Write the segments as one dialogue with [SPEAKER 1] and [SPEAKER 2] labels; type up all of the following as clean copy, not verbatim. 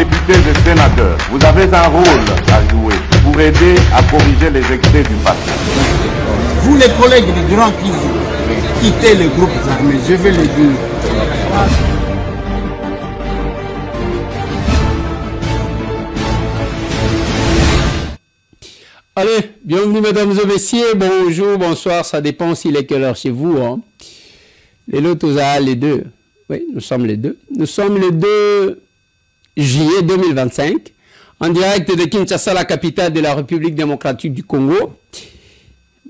[SPEAKER 1] députés et sénateurs, vous avez un rôle à jouer pour aider à corriger les excès du passé.
[SPEAKER 2] Vous les collègues du Grand qui quittez les groupes armés, je vais le dire.
[SPEAKER 3] Allez, bienvenue mesdames et messieurs, bonjour, bonsoir, ça dépend s'il est quelle heure chez vous. Hein. Les lots, les deux. Oui, nous sommes les deux. Nous sommes le 2 juillet 2025, en direct de Kinshasa, la capitale de la République démocratique du Congo.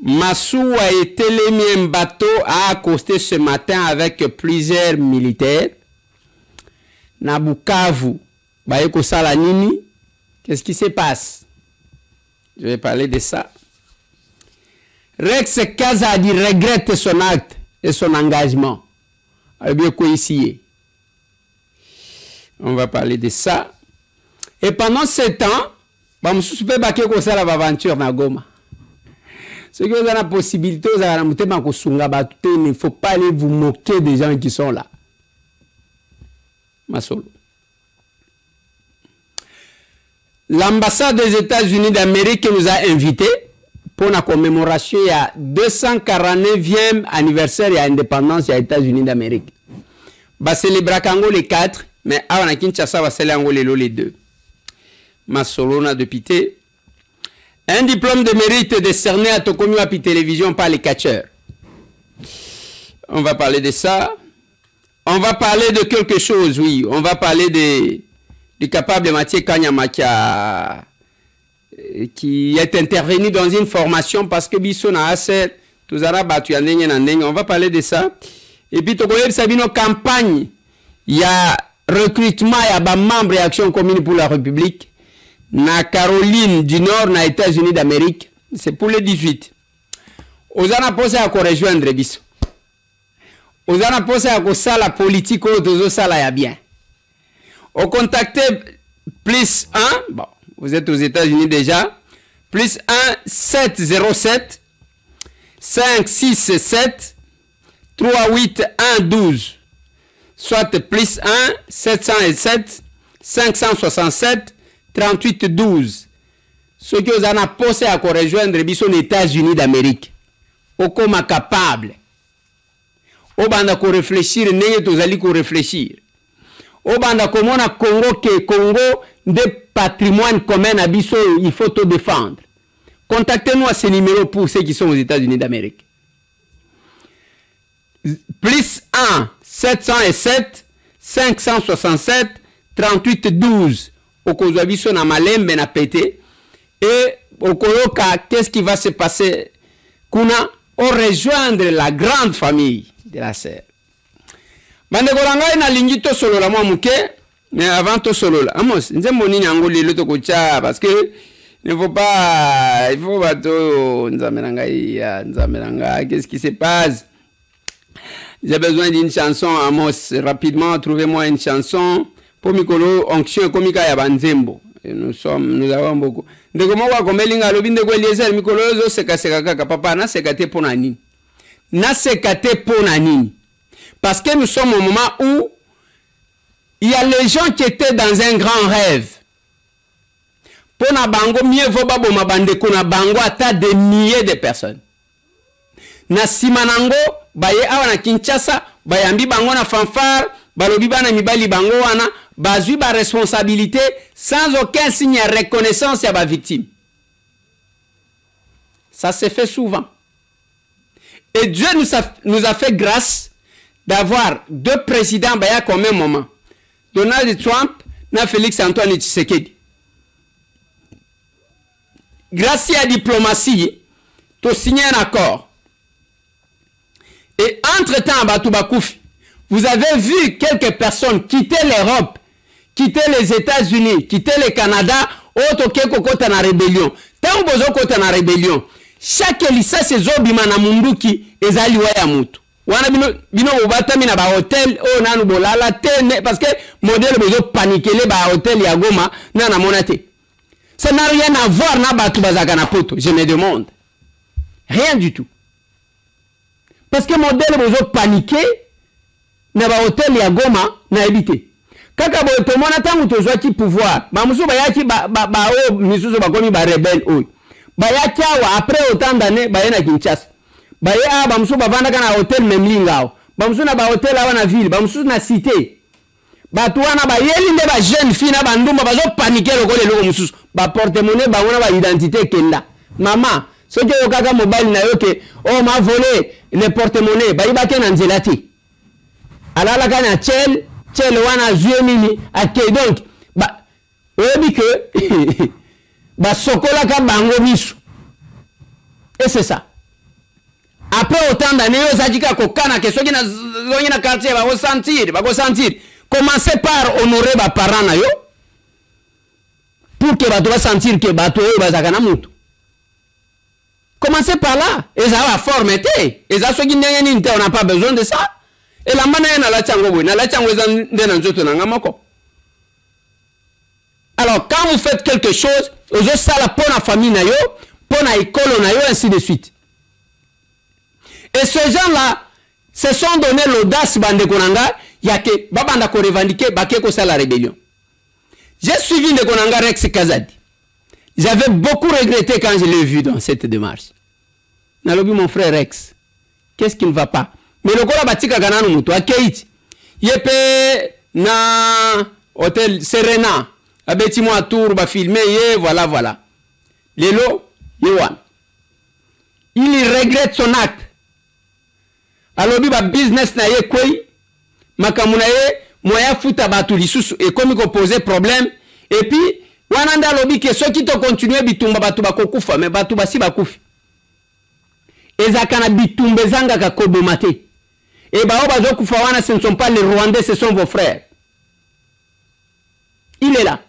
[SPEAKER 3] Massou a été le bateau à accoster ce matin avec plusieurs militaires. Nabukavu, Bayeko Salanini, qu'est-ce qui se passe? Je vais parler de ça. Rex Kazadi regrette son acte et son engagement. On va parler de ça. Et pendant ce temps, je me suis dit l'aventure na Goma. Ceux qui ont la possibilité, il ne faut pas aller vous moquer des gens qui sont là. Masolo. L'ambassade des États-Unis d'Amérique nous a invités pour la commémoration il y a 249e anniversaire de l'indépendance des États-Unis d'Amérique. Va célébrer les 4, mais à Kinshasa va célébrer les 2. Masolona de Pité. Un diplôme de mérite décerné à Tokomi Api Télévision par les catcheurs. On va parler de ça. On va parler de quelque chose, oui. On va parler du capable Mathieu Kanyama qui est intervenu dans une formation parce que Bissona a assez tous arabes on va parler de ça. Et puis Tokoyeb Sabino campagne, il y a recrutement, il y a membre Action commune pour la République. Na Caroline du Nord, na États-Unis d'Amérique, c'est pour les 18. Ozana posé à rejoindre Bisso. Ozana posé à ça la politique au ça là bien. Au contacté plus 1, bon, vous êtes aux États-Unis déjà, plus 1 707 567 38 1 12, soit plus 1 707 567 38 12. Ceux qui ont posé à rejoindre les États-Unis d'Amérique. Au comme capable. Au banda ko réfléchir, n'est tozali ko réfléchir. Au banda komona Congo que Congo de patrimoine commun à Bisso, il faut te défendre. Contactez-nous à ce numéro pour ceux qui sont aux États-Unis d'Amérique. Plus 1 707 567 38 12. Au Kozoabiso na malembe na pété et au Koloka, qu'est-ce qui va se passer? Kuna au rejoindre la grande famille de la sœur. Bande Goranga na lingito solo la moi muke, mais avant to solo la. Amos, nzembo nini angoli le to kocha parce que il faut pas, il faut bato nzamelanga qu'est-ce qui se passe? J'ai besoin d'une chanson, Amos, rapidement, trouvez-moi une chanson. Pour Mikolo, onction comme ya banzembo. Nous avons beaucoup. De comment on comme linga lobi de Eliezer Mikolo zo seka kaka papa na sekate ponani. Na sekate ponani. Parce que nous sommes au moment où il y a les gens qui étaient dans un grand rêve. Pona bango mieux vaut babo mabande kuna bango ata des milliers de personnes. Na simanango baye awa na Kinshasa bayambi bango na fanfare balobi bana mibali bango wana bazui ba responsabilité sans aucun signe de reconnaissance à ba victime. Ça se fait souvent. Et Dieu nous a fait grâce d'avoir deux présidents baya comme un moment. Donald Trump et Félix Antoine Tshisekedi. Grâce à la diplomatie, tu as signé un accord. Et entre-temps, vous avez vu quelques personnes quitter l'Europe, quitter les États-Unis, quitter le Canada, autre que côté na rébellion. Tant que vous côté na rébellion, chaque lycée se zobima na munduki ezali waya mutu. Wana bino obata mina ba hotel o nanu bolala tene parce que modèle bozo paniquer les ba hotel ya Goma na na monate. Ça n'a rien à voir na batu bazaka na poto, je me demande. Rien du tout. Parce que modèle bozo paniquer na ba hotel ya Goma na habité. kaka boye tomona tangu tozwaki pouvoir bamusu bayaki bao misusu bakomi barebelle oyo bayaki awa après autant d'années baye na Kinshasa baye awa bamusu bavandaka na hôtel Memlinga awa bamusu na bahôtel awa na ville bamusu na cité bato wana bayeli nde bajeune fille na bandumba bazopanike lokola eloko mosusu baportemonnaie bango na baidentité kenda mama soki oyo kaka mobali na yo ke o ma volé le portemonnaie bayibake na nzela te alalaka na tchel wana azwi nini akei donc oyebi ke basokolaka bango miso et c'est ça après autant d'années yo ezalaki kaka kokana ke soki nazongi na quartier bakosentir commencez par honorer ba parents na yo pour que bato sentir que bato oyo bazaka na mutu. Commencez par là. Et ça va former. Et ça soki ndenge nini on n'a pas besoin de ça. Et la mana na la tiango boy, na la tiango nde na nzoto na ngamako. Alors quand vous faites quelque chose, ozo sala pour la famille na yo, pour la école na yo ainsi de suite. Et ces gens-là se sont donné l'audace bande konanga. Il y a que babanda ko revendiquer baké ko la rébellion. J'ai suivi de konanga Rex Kazadi. J'avais beaucoup regretté quand je l'ai vu dans cette démarche. Nalobi mon frère Rex, qu'est-ce qui ne va pas? Mais le kola batika gananu mutu akeiti. Yepe na hôtel Serena, abeti mo tour ba filmer ye voilà. Lelo yewan. Il regrette son acte. Alobi ba business na ye kwei makamuna ye moya futa batu lisusu et comme ko poser problème et puis wananda lobi ke soki to continuer bitumba batu bakokufa mais batu basi bakufi ezakana bitumba zanga ka kobomate et bao bazokufa wana ce ne sont pas les Rwandais, ce sont vos frères. Il est là.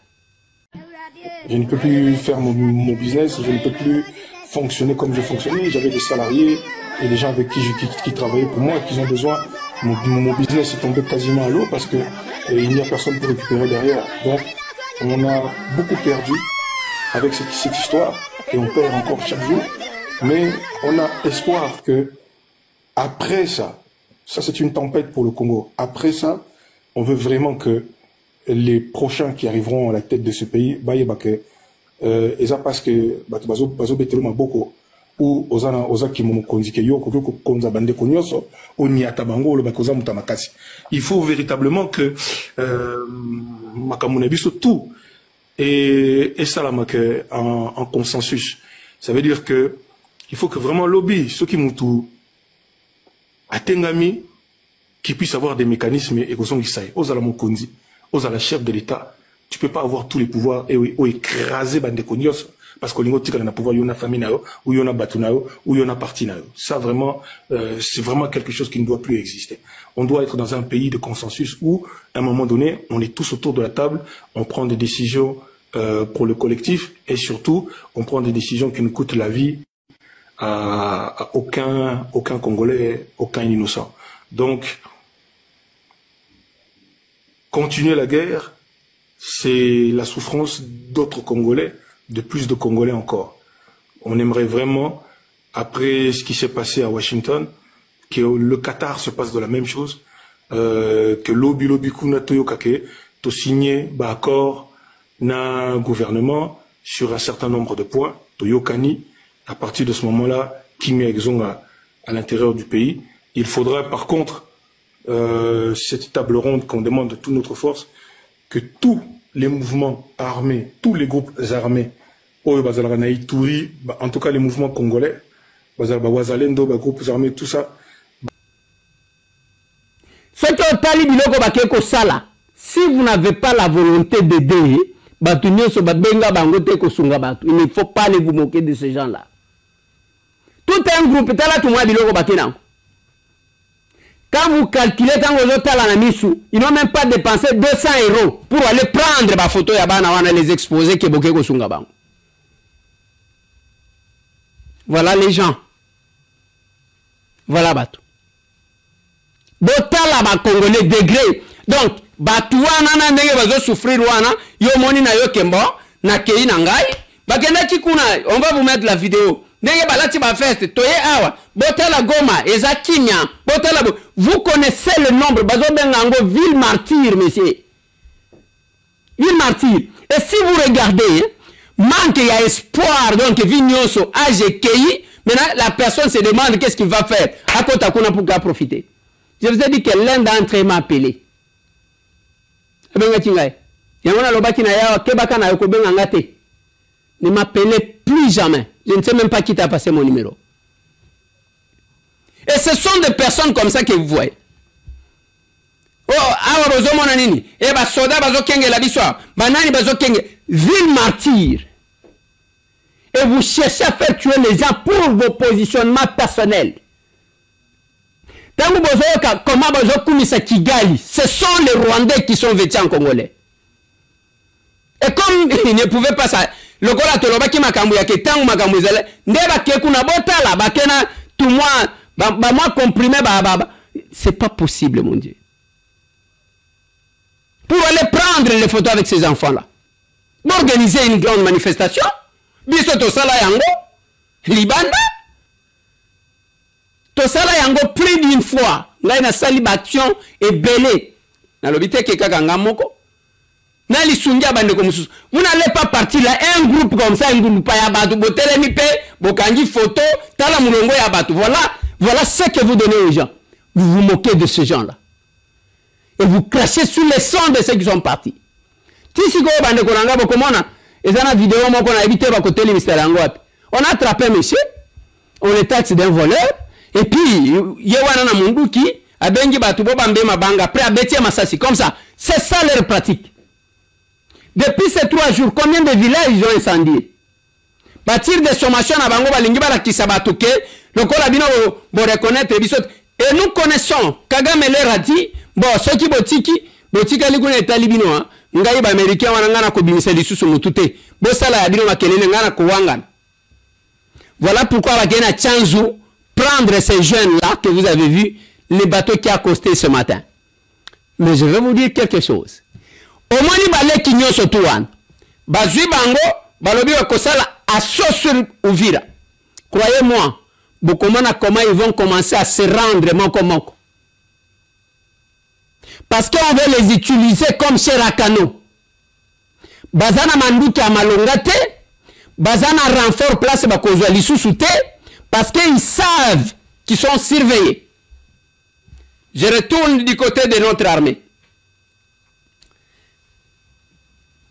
[SPEAKER 4] Je ne peux plus faire mon business, je ne peux plus fonctionner comme je fonctionnais. J'avais des salariés et des gens avec qui travaillaient pour moi, qui ont besoin. Mon business est tombé quasiment à l'eau parce que il n'y a personne pour récupérer derrière. Donc, on a beaucoup perdu avec cette histoire et on perd encore chaque jour. Mais on a espoir que après ça c'est une tempête pour le Congo. Après ça, on veut vraiment que les prochains qui arriveront à la tête de ce pays, eza parce que bazo betelo maboko ou oza ki momo konzi ke yo ko konza bande konyoso oni atabango lo bakoza mutamakasi. Il faut véritablement que makamuna biso tout et ça là en consensus. Ça veut dire que il faut que vraiment lobby ceux qui mutu atengami qui puisse avoir des mécanismes et que son isaï ozala mokonzi ozala chef de l'État. Tu peux pas avoir tous les pouvoirs et écraser bande konyos parce que lingo tika na pouvoir yona famille na yo ou yona batu na yo ou yona parti na yo. Ça vraiment c'est vraiment quelque chose qui ne doit plus exister. On doit être dans un pays de consensus où à un moment donné, on est tous autour de la table, on prend des décisions pour le collectif et surtout, on prend des décisions qui nous coûtent la vie à aucun Congolais, aucun innocent. Donc continuer la guerre, c'est la souffrance d'autres Congolais, de plus de Congolais encore. On aimerait vraiment, après ce qui s'est passé à Washington, que le Qatar se passe de la même chose, que l'Obi Kuna Toyokake, to signer accord na gouvernement sur un certain nombre de points, Toyokani, à partir de ce moment-là, Kimi Exonga à l'intérieur du pays. Il faudra par contre, cette table ronde qu'on demande de toute notre force, que tous les mouvements armés, tous les groupes armés, en tout cas les mouvements congolais, Wazalendo, groupes armés, tout ça.
[SPEAKER 3] Si vous n'avez pas la volonté d'aider, il ne faut pas vous moquer de ces gens-là. Tout un groupe, quand vous calculez, quand vous êtes à la Namisu, ils n'ont même pas dépensé 200 € pour aller prendre ma photo et les exposer. Voilà les gens. Voilà Batou. Botala ba Congolais degré. Donc, Batou wana ndenge bazo souffrir wana, yo moni na yo kembo, na kei na ngai, bakenda kikuna, on va vous mettre la vidéo. Ndenge balati ba feste, toye awa, botala Goma, eza Kinya, botala vous connaissez le nombre, bazo bengango ville martyr, monsieur. ville martyr. Et si vous regardez, manque il y a espoir, donc Vignoso AGKI, maintenant la personne se demande qu'est-ce qu'il va faire. À côté pour profiter. Je vous ai dit que l'un d'entre eux m'a appelé. Ne m'appelez plus jamais. Je ne sais même pas qui t'a passé mon numéro. Et ce sont des personnes comme ça que vous voyez. Oh, awa bozo mona nini? Eh ba soda bazo kenge la biswa. Banani bazo kenge. Ville martyr. Et vous cherchez à faire tuer les gens pour vos positionnements personnels. Comment bazo kumisa Kigali? Ce sont les Rwandais qui sont vêtus en Congolais. Et comme ils ne pouvaient pas ça, le gola toloba ki makambu ya ketangu makambu zele, ndeba ke kuna botala bakena tout moi moi comprimé c'est pas possible mon Dieu. Pour aller prendre les photos avec ces enfants-là. Pour organiser une grande manifestation, biso to sala yango libanda. To sala yango plus d'une fois. Là il a sali action et belé. Na lobité ke kaka ngamoko. Na li sungia bande comme ça. Vous n'allez pas partir là un groupe comme ça, un groupe pa ya batu botele mi pe, bokangi photo, tala mulongo ya batu. Voilà ce que vous donnez aux gens. Vous vous moquez de ces gens-là. Et vous crachez sur les sangs de ceux qui sont partis. On a attrapé monsieur, on le taxe d'un voleur, et puis, il y a un monde qui a bengi batubo bambe mabanga, après a bêti massassi, comme ça. C'est ça leur pratique. Depuis ces 3 jours, combien de villages ils ont incendié? Bâtir des sommations à Bango Balingi Balakisabatuke, le Kolabino pour reconnaître les bisous. Et nous connaissons, Kagame leur a dit, bon, ceux qui botiki, botika liguna et talibino, ngai ba américain wanangana ko bimisa lisusu mutute, bosala ya bino makelele ngana ko wangana. Voilà pourquoi Bagena Chanzu prendre ces jeunes-là que vous avez vus, les bateaux qui a accosté ce matin. Mais je vais vous dire quelque chose. Au moins, il balé qui nyo sotuan. Bazui bango, balobi wa kosala asso sur Uvira. Croyez-moi, comment ils vont commencer à se rendre moko. Parce qu'on veut les utiliser comme Cherakano. Bazana manduki amalongate, bazana renfort place bakozwa lisusu parce qu'ils savent qu'ils sont surveillés. Je retourne du côté de notre armée.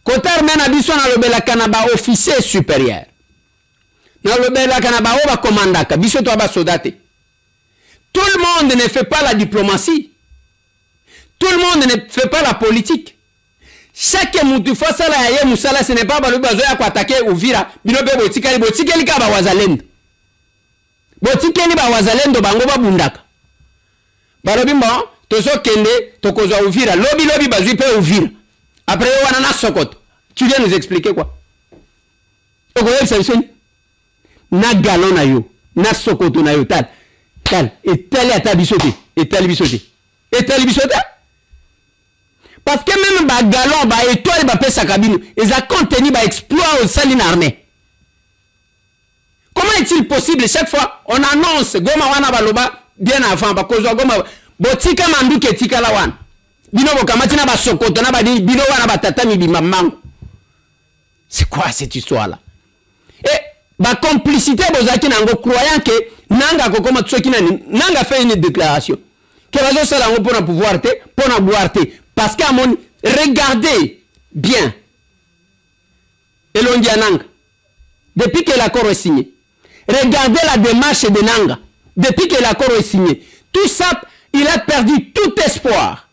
[SPEAKER 3] Côté armée nabiso na lobela kanaba officier supérieur. Na lobela kanaba oba commandaka biso to ba soldate. Tout le monde ne fait pas la diplomatie. Tout le monde ne fait pas la politique. Chaque moutou face à la yaye musala ce n'est pas balu bazo ya attaquer Uvira binope botikali ka ba wazalendo. Botikali ba wazalendo bango ba bundaka. Balobi mba tozo kende tokozwa Uvira lobi bazui pe Uvira. Après wana na Sokoto. Tu viens nous expliquer quoi? Okoyel solution. Na galon na yo, na Sokoto na yo tal. Et tel est bisoté, et tel bisoté. Et tel bisoté. Parce que même ba galon ba étoile ba pesa cabine, ils a contenu ba exploit au saline armée. Comment est-il possible chaque fois on annonce goma wana baloba bien avant ba kozwa goma botika manduke tika la wana. Bino bokamati na ba Sokoto na ba bino wana ba tatami bimamango. C'est quoi cette histoire là? Et ba complicité bozaki nango croyant que nanga kokoma tsoki nani nanga fait une déclaration que bazo sala ngo pour pouvoir te pour boire te parce qu'à mon regardez bien Elondia Nanga depuis que l'accord est signé, regardez la démarche de Nanga depuis que l'accord est signé, tout ça il a perdu tout espoir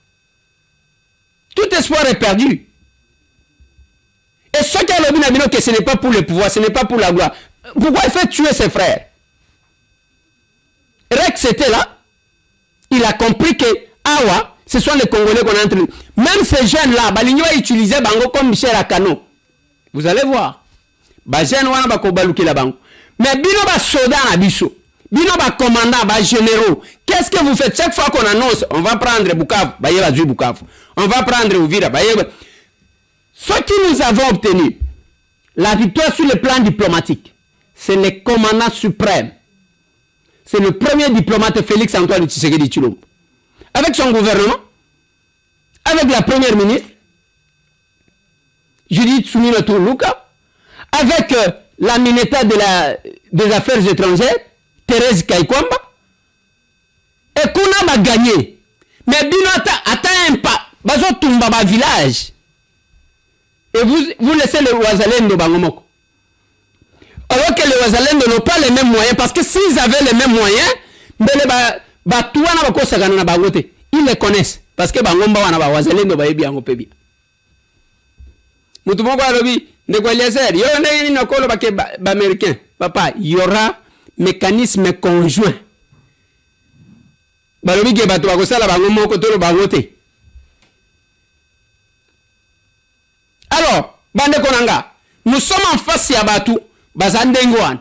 [SPEAKER 3] est perdu. Et ce qui a le binabino que ce n'est pas pour le pouvoir, ce n'est pas pour la gloire. Pourquoi il fait tuer ses frères? Rex était là. Il a compris que Awa, ce sont les Congolais qu'on a entre nous. Même ces jeunes-là, Baligno a utilisé Bango comme Michel Akano. Vous allez voir. Bajen wana ba kobaluki la bango. Mais bino ba soda na biso. Bino ba commandant, ba généraux. Qu'est-ce que vous faites chaque fois qu'on annonce, on va prendre Bukavu, ba yeba du Bukavu. On va prendre Uvira, ba yeba. Ce que nous avons obtenu, la victoire sur le plan diplomatique, c'est le commandant suprême. C'est le premier diplomate Félix Antoine Tshisekedi Tshilombo. Avec son gouvernement, avec la première ministre, Judith Soumino Tuluka, avec la Mineta des Affaires étrangères, Thérèse Kaikwamba, et qu'on a gagné. Mais bino ata un pas, bazo tumba ba village. Et vous laissez le Ouazalendo Bangomoko. Alors que les Ouazalendo n'ont pas les mêmes moyens, parce que s'ils avaient les mêmes moyens, ils les connaissent. Parce que Bangomba wana ba Ouazalendo ba ebi ango pebi. Mutumoko alobi, Ndegweliezer, yo ne ni okolo ba ke ba américain. Papa, il y aura mécanisme conjoint. Balobi ke bato bakosala bango moko tolo bango te. Alors, bande konanga, nous sommes en face ya batu bazandengoan.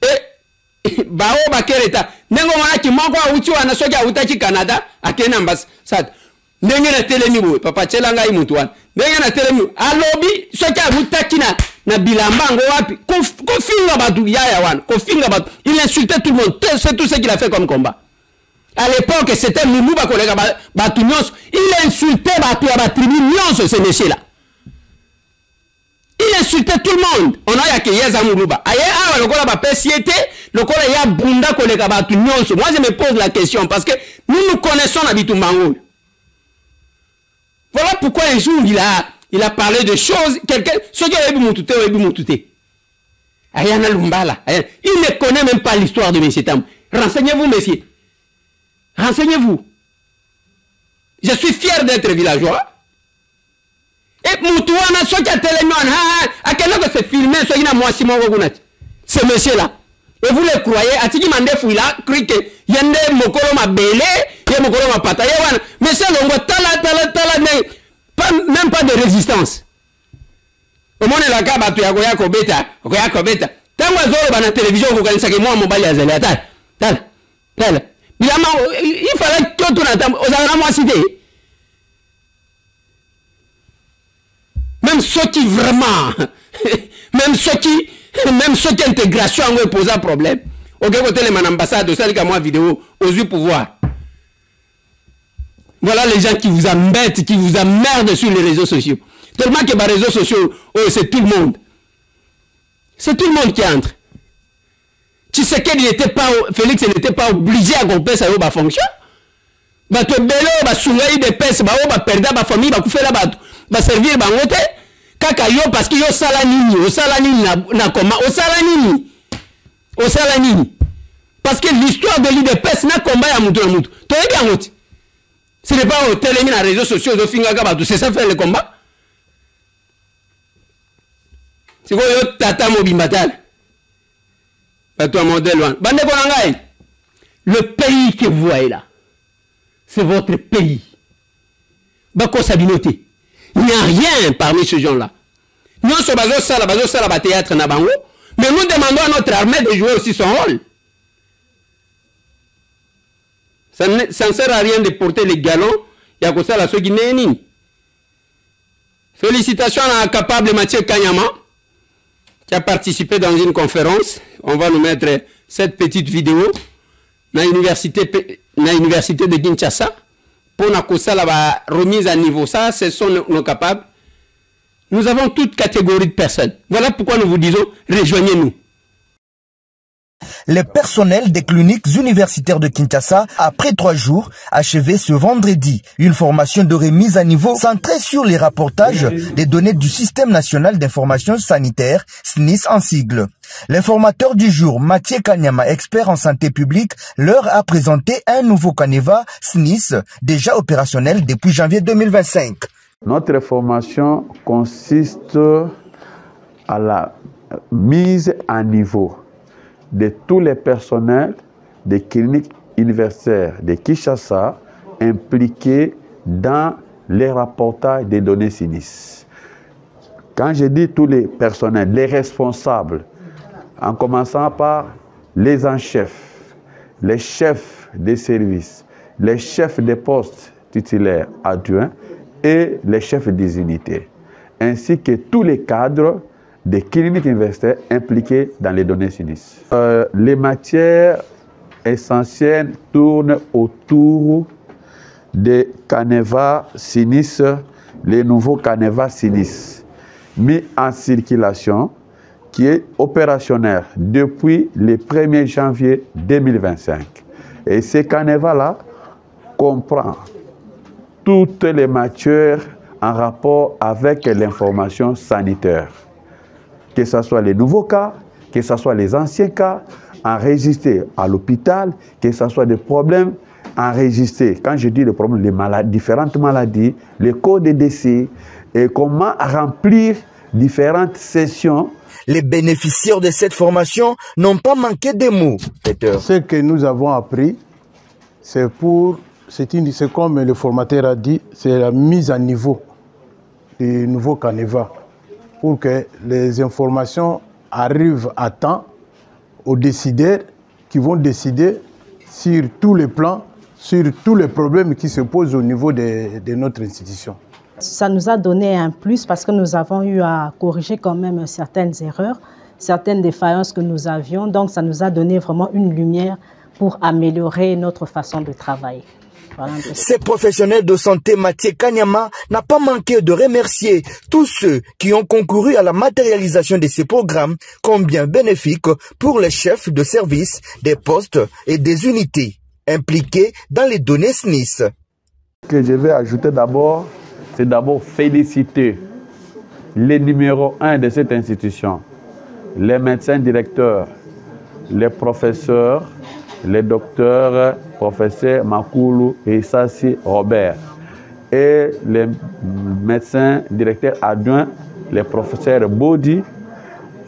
[SPEAKER 3] Et bao bakereta, nengo mwana ki moko auti wana soki autaki Canada, akena ambassade. Ndenge na telemi boy, papa chelanga imuntu wana. Ndenge na telemi, alobi soki autaki na bilamba ngo wapi, kofinga batu yaya wana, kofinga batu. Il insultait tout le monde, c'est tout ce qu'il a fait comme combat. À l'époque, c'était Moumouba collègue batu nyonso. Il insultait batu ya tribu nyonso ce monsieur là. Il insultait tout le monde. On a yake yeza Moumouba. Aye awa lokola ba pesiete, lokola ya bunda collègue batu nyonso. Moi je me pose la question parce que nous connaissons la bitumbango. Voilà pourquoi un jour il a parlé de choses quelqu'un ce qui a ebi mutute. Ayana Lumbala. Il ne connaît même pas l'histoire de M. Tam. Renseignez-vous messieurs. Renseignez-vous. Je suis fier d'être villageois. Et Moutouana, ce qui a télémon, à quel moment c'est filmé, ce qui n'a moi Simon Rogunat. Ce monsieur-là. Et vous le croyez, à Tiki Mandefou, il a cru que Yende Mokolo m'a belé, Yende Mokolo m'a pataillé. Mais c'est le mot même pas de résistance. Au monde de la Kaba, tu as Goyako Beta. Tant que vous avez la télévision, vous connaissez que moi, mon balai à Zéléatal. Il fallait que tout le temps, aux Arabes cité. Même ceux qui vraiment, même ceux qui intégration ont posé un problème. Ok, côté les ambassades, de celle qui a moi vidéo, aux yeux pouvoir. Voilà les gens qui vous embêtent, qui vous emmerdent sur les réseaux sociaux. Tellement que les réseaux sociaux, oh, c'est tout le monde. C'est tout le monde qui entre. Tu sais qu'il n'était pas, Félix n'était pas obligé à gomper sa fonction. Bah, tu bello, bah, soulayer des pèses, bah, perdre ma famille, bah, faire la batte, bah, servir, bah, wote. Kaka yo, parce que yo salanini, na koma, au salanini. Parce que l'histoire de l'île de pèse n'a combat à moutou. Tu es bien, mouti. Ce n'est pas au télémi, les réseaux sociaux, c'est ça faire le combat. C'est quoi, yo, tata mobimbatal. Le pays que vous voyez là, c'est votre pays. Bako Sabinoté. Il n'y a rien parmi ces gens-là. Nous sommes bazo théâtre na bango, mais nous demandons à notre armée de jouer aussi son rôle. Ça ne sert à rien de porter les galons. Il y a que ça la Guinéenne. Félicitations à capable Mathieu Kanyama qui a participé dans une conférence. On va nous mettre cette petite vidéo dans l'université de Kinshasa pour la remise à niveau. Ça, ce sont nos capables. Nous avons toute catégorie de personnes. Voilà pourquoi nous vous disons, rejoignez-nous.
[SPEAKER 5] Les personnels des cliniques universitaires de Kinshasa, après 3 jours, achevé ce vendredi une formation de remise à niveau centrée sur les rapportages des données du Système national d'information sanitaire, SNIS en sigle. L'informateur du jour, Mathieu Kanyama, expert en santé publique, leur a présenté un nouveau Caneva SNIS, déjà opérationnel depuis janvier 2025.
[SPEAKER 6] Notre formation consiste à la mise à niveau de tous les personnels des cliniques universitaires de Kinshasa impliqués dans les rapportages des données SNIS. Quand je dis tous les personnels, les responsables, en commençant par les en chefs, les chefs des services, les chefs des postes titulaires adjoints et les chefs des unités, ainsi que tous les cadres des cliniques universitaires impliquées dans les données SNIS. Les matières essentielles tournent autour des Caneva SNIS, les nouveaux Caneva SNIS. mis en circulation, qui est opérationnel depuis le 1er janvier 2025. Et ce carnaval-là comprend toutes les matières en rapport avec l'information sanitaire. Que ce soit les nouveaux cas, que ce soit les anciens cas, enregistrés à l'hôpital, que ce soit des problèmes enregistrés. Quand je dis les problèmes, les maladies, différentes maladies, les codes de décès, et comment remplir différentes sessions.
[SPEAKER 5] Les bénéficiaires de cette formation n'ont pas manqué de mots, Peter.
[SPEAKER 2] Ce que nous avons appris, c'est comme le formateur a dit, c'est la mise à niveau du nouveau Caneva pour que les informations arrivent à temps aux décideurs qui vont décider sur tous les plans, sur tous les problèmes qui se posent au niveau de notre institution.
[SPEAKER 7] Ça nous a donné un plus parce que nous avons eu à corriger quand même certaines erreurs, certaines défaillances que nous avions. Donc ça nous a donné vraiment une lumière pour améliorer notre façon de travailler. Voilà.
[SPEAKER 5] Ces professionnels de santé, Mathieu Kanyama n'a pas manqué de remercier tous ceux qui ont concouru à la matérialisation de ces programmes, combien bénéfiques pour les chefs de service, des postes et des unités impliqués dans les données SNIS.
[SPEAKER 6] Ce que je vais ajouter d'abord, c'est d'abord féliciter les numéros 1 de cette institution, les médecins directeurs, les professeurs, les docteurs, professeurs Makoulou et Sassi Robert, et les médecins directeurs adjoints, les professeurs Bodi,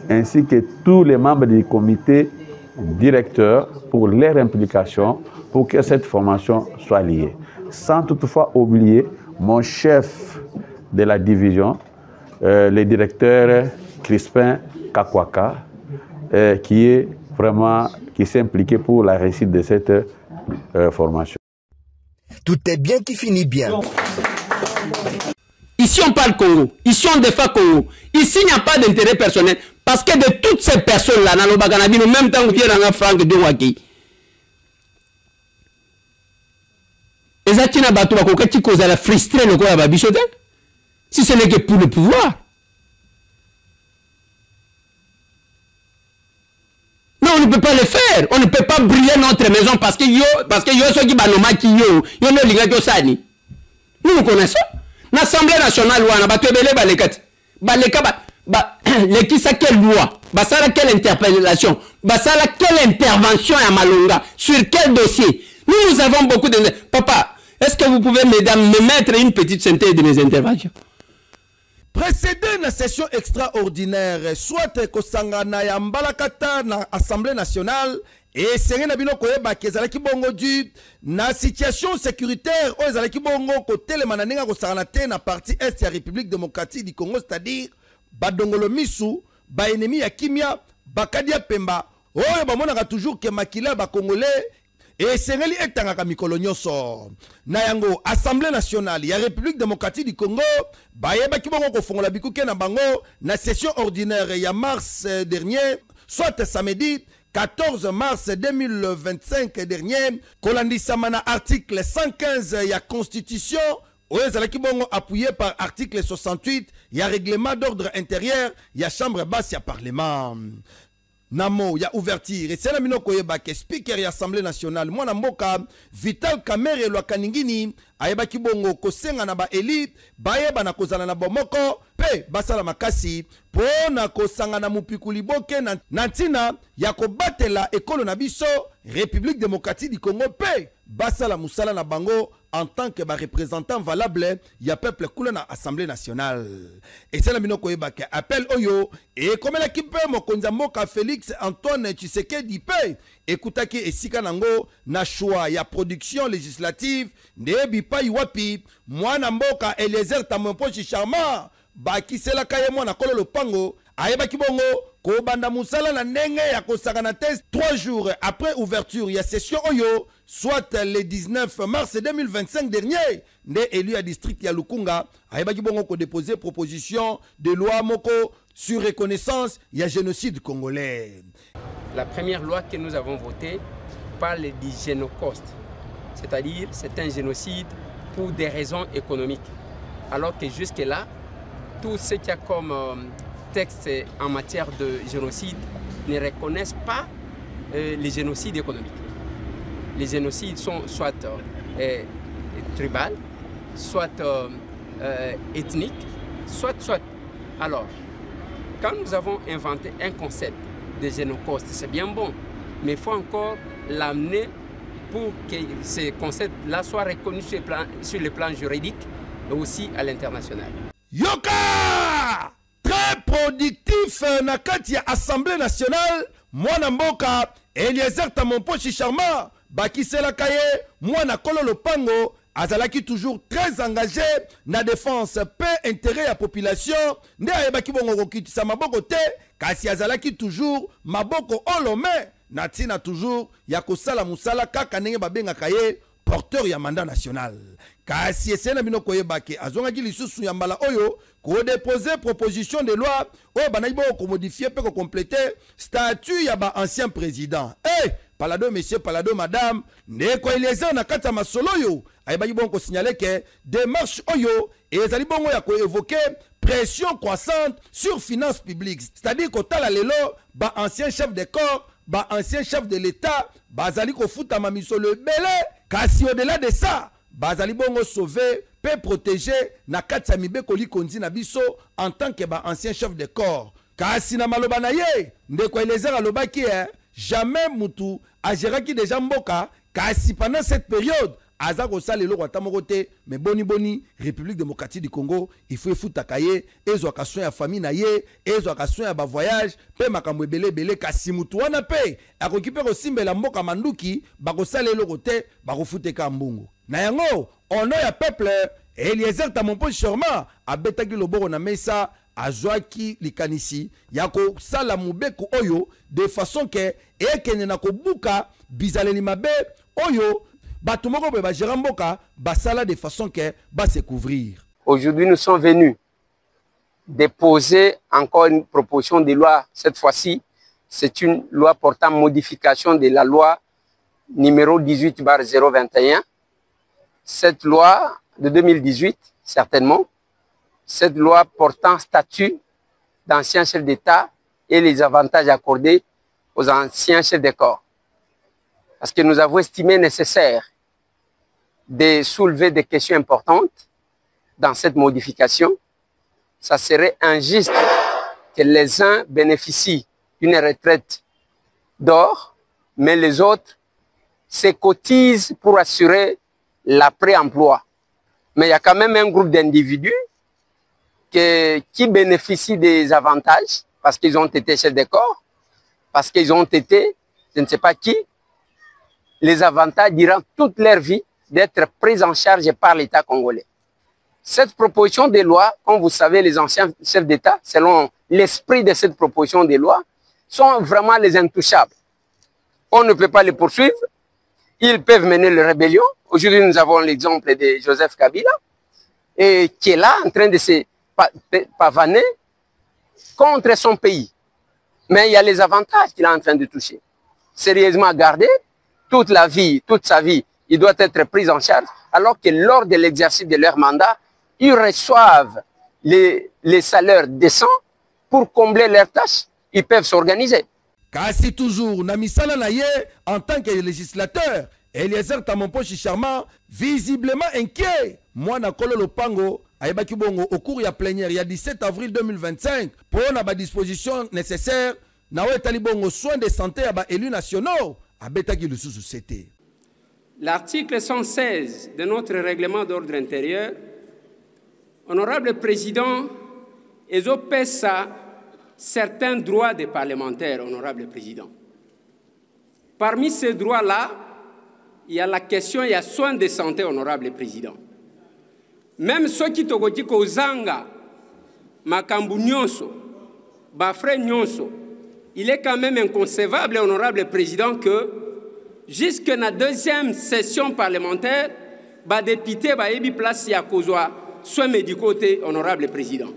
[SPEAKER 6] ainsi que tous les membres du comité directeur pour leur implication pour que cette formation soit liée. Sans toutefois oublier mon chef de la division, le directeur Crispin Kakwaka, qui s'est impliqué pour la réussite de cette formation.
[SPEAKER 5] Tout est bien qui finit bien.
[SPEAKER 3] Ici on parle Congo, ici on défend Congo, ici il n'y a pas d'intérêt personnel, parce que de toutes ces personnes-là, dans le Baganabi, en même temps que Pierre Franck de Waki, si ce n'est que pour le pouvoir. Non, on ne peut pas le faire. On ne peut pas brûler notre maison parce que yo ceux qui banoma qui yo ne liga que ça ni. Nous connaissons. L'Assemblée nationale wana ba tebele ba lekati. Ba leka ba leki sa quelle loi, ba sala quelle interpellation, ba sala quelle intervention à Malonga, sur quel dossier. Nous avons beaucoup de papa. Est-ce que vous pouvez, mesdames, me mettre une petite synthèse de mes interventions?
[SPEAKER 8] Précédé la session extraordinaire, soit Kosangana ya Mbalakata na Assemblée nationale, et Serena Bino Koyeba Kezalaki Bongo du na situation sécuritaire, Ozalaki Bongo côté le Mananenga Kosaranate na partie Est de la République démocratique du Congo, c'est-à-dire Badongolo Misu, ba ennemi ya Kimia, Bakadia Pemba, Bamonaka toujours que Makila ba Congolais. Et Sereli Etangaka Mikolo Nyoso Nayango, Assemblée nationale, ya République démocratique du Congo, Bayeba Kibongo Kofongola Bikuke na Bango, na session ordinaire ya mars dernier, soit samedi 14 mars 2025 dernier, Kolandi Samana article 115 ya Constitution, Oezala Kibongo appuyé par article 68 ya règlement d'ordre intérieur, ya Chambre basse ya Parlement. Namo ya ouverture et c'est la minoko yeba ke speaker ya Assemblée nationale mwana mboka Vital Kamerhe lwa kaningini ayeba kibongo kosenga na ba élite bayeba na kozala na bomoko pe basala makasi pona kosanga na mupikuli boke na ntina ya kobatela ekolo na biso République démocratique du Congo pe basala musala na bango en tant que représentant valable ya peuple kula na Assemblée nationale. Et c'est la minoko yeba ke appel oyo et comme la kipe mokonza mboka Félix Antoine Tshisekedi pe ekutaki esika nango na choix ya production législative ndebi pa iwapi mwana mboka Eliezer Tamwempo Chicharma bakisela kaye mwana kolo lopango ayeba kibongo ko banda musala na ndenge ya kosakana test 3 jours après ouverture ya session oyo soit le 19 mars 2025 dernier nde élu à district ya Lukunga ayeba kibongo ko déposer proposition de loi moko sur reconnaissance ya génocide congolais.
[SPEAKER 3] La première loi que nous avons votée parle du génocide, c'est-à-dire c'est un génocide pour des raisons économiques, alors que jusque-là tout ce qu'il y a comme texte en matière de génocide ne reconnaissent pas les génocides économiques. Les génocides sont soit tribales, soit ethniques, soit. Alors, quand nous avons inventé un concept de génocide, c'est bien bon, mais il faut encore l'amener pour que ce concept-là soit reconnu sur le plan juridique et aussi à l'international.
[SPEAKER 8] Yoka! Très productif na kati ya Assemblée nationale, mwana mboka Eliezer Tamomposhi Charma, bakiselaka ye mwana kolo lopango azalaki toujours très engagé na défense paix intérêt ya population nde ayebaki bongo kokitisa maboko te kasi azalaki toujours maboko olome na tina toujours ya kosala musala kaka ndenge babengaka ye porteur ya mandat national. Kasi esena bino koyebake azongaki lisusu ya mbala oyo ko déposer proposition de loi oyo banayi bo ko modifier pe ko compléter statut ya ba ancien président. Palado monsieur, palado madame, ndeko Eliezer na kata masolo yo ayebaki bon ko signaler que démarche oyo ezali bongo ya ko évoquer pression croissante sur finances publiques, c'est-à-dire ko tala lelo ba ancien chef de corps, ba ancien chef de l'État, bazali ko futa mamisolo belé, kasi au-delà de ça, bazali bongo sauver, peut protéger na kati ya mibeko likonzi na biso en tant que ba ancien chef de corps. Kasi na maloba na ye, ndeko Eliezer alobaki jamais mutu agéraki déjà mboka, kasi pendant cette période aza kosala eloko ata moko te, mais boni République démocratique du Congo il faut efutaka ye ezwaka soin ya famille na ye ezwaka soin ya bavoyage pe makambo ebele kasi mutu wana pe akoki mpe kosimbela mboka manduki bakosala eloko te bakofuteka mbungu na yango ono ya peuple. Eliezer Tamomposhi Charma abetaki loboko na mesa azwaki likanisi ya kosala mobeko oyo de façon que ekende na kobuka bizaleli mabe oyo bato moko be ba gérer mboka basala de façon que ba se couvrir.
[SPEAKER 3] Aujourd'hui nous sommes venus déposer encore une proposition de loi. Cette fois-ci c'est une loi portant modification de la loi numéro 18/021. Cette loi de 2018 certainement, cette loi portant statut d'anciens chefs d'État et les avantages accordés aux anciens chefs de corps. Parce que nous avons estimé nécessaire de soulever des questions importantes dans cette modification. Ça serait injuste que les uns bénéficient d'une retraite d'or, mais les autres se cotisent pour assurer l'après-emploi. Mais il y a quand même un groupe d'individus qui bénéficient des avantages parce qu'ils ont été chefs de corps, parce qu'ils ont été, je ne sais pas qui, les avantages durant toute leur vie d'être pris en charge par l'État congolais. Cette proposition de loi, comme vous savez, les anciens chefs d'État, selon l'esprit de cette proposition de loi, sont vraiment les intouchables. On ne peut pas les poursuivre, ils peuvent mener la rébellion. Aujourd'hui, nous avons l'exemple de Joseph Kabila, et qui est là en train de se pavaner contre son pays. Mais il y a les avantages qu'il est en train de toucher. Sérieusement gardé, toute sa vie, il doit être pris en charge, alors que lors de l'exercice de leur mandat, ils reçoivent les salaires décents pour combler leurs tâches. Ils peuvent s'organiser.
[SPEAKER 8] Kasi toujours, na misala na ye, en tant que législateur, Eliezer Tamomposhi Charma, visiblement inquiet. Moi, na kolo lopango, ayebaki bongo, au cours de la plénière, il y a 17 avril 2025, pour na ba disposition nécessaire, na we talibongo soins de santé à ba élus nationaux, abetaki le sous-société.
[SPEAKER 3] L'article 116 de notre règlement d'ordre intérieur, honorable président, ezopesa certains droits des parlementaires, honorable président. Parmi ces droits-là, il y a la question, il y a soins de santé, honorable président. Même ceux qui tokoti kozanga, makambu nyonso, bafre nyonso, il est quand même inconcevable, honorable président, que jusque la deuxième session parlementaire, ba député ba yebi place ya kozwa soins médicaux, honorable président.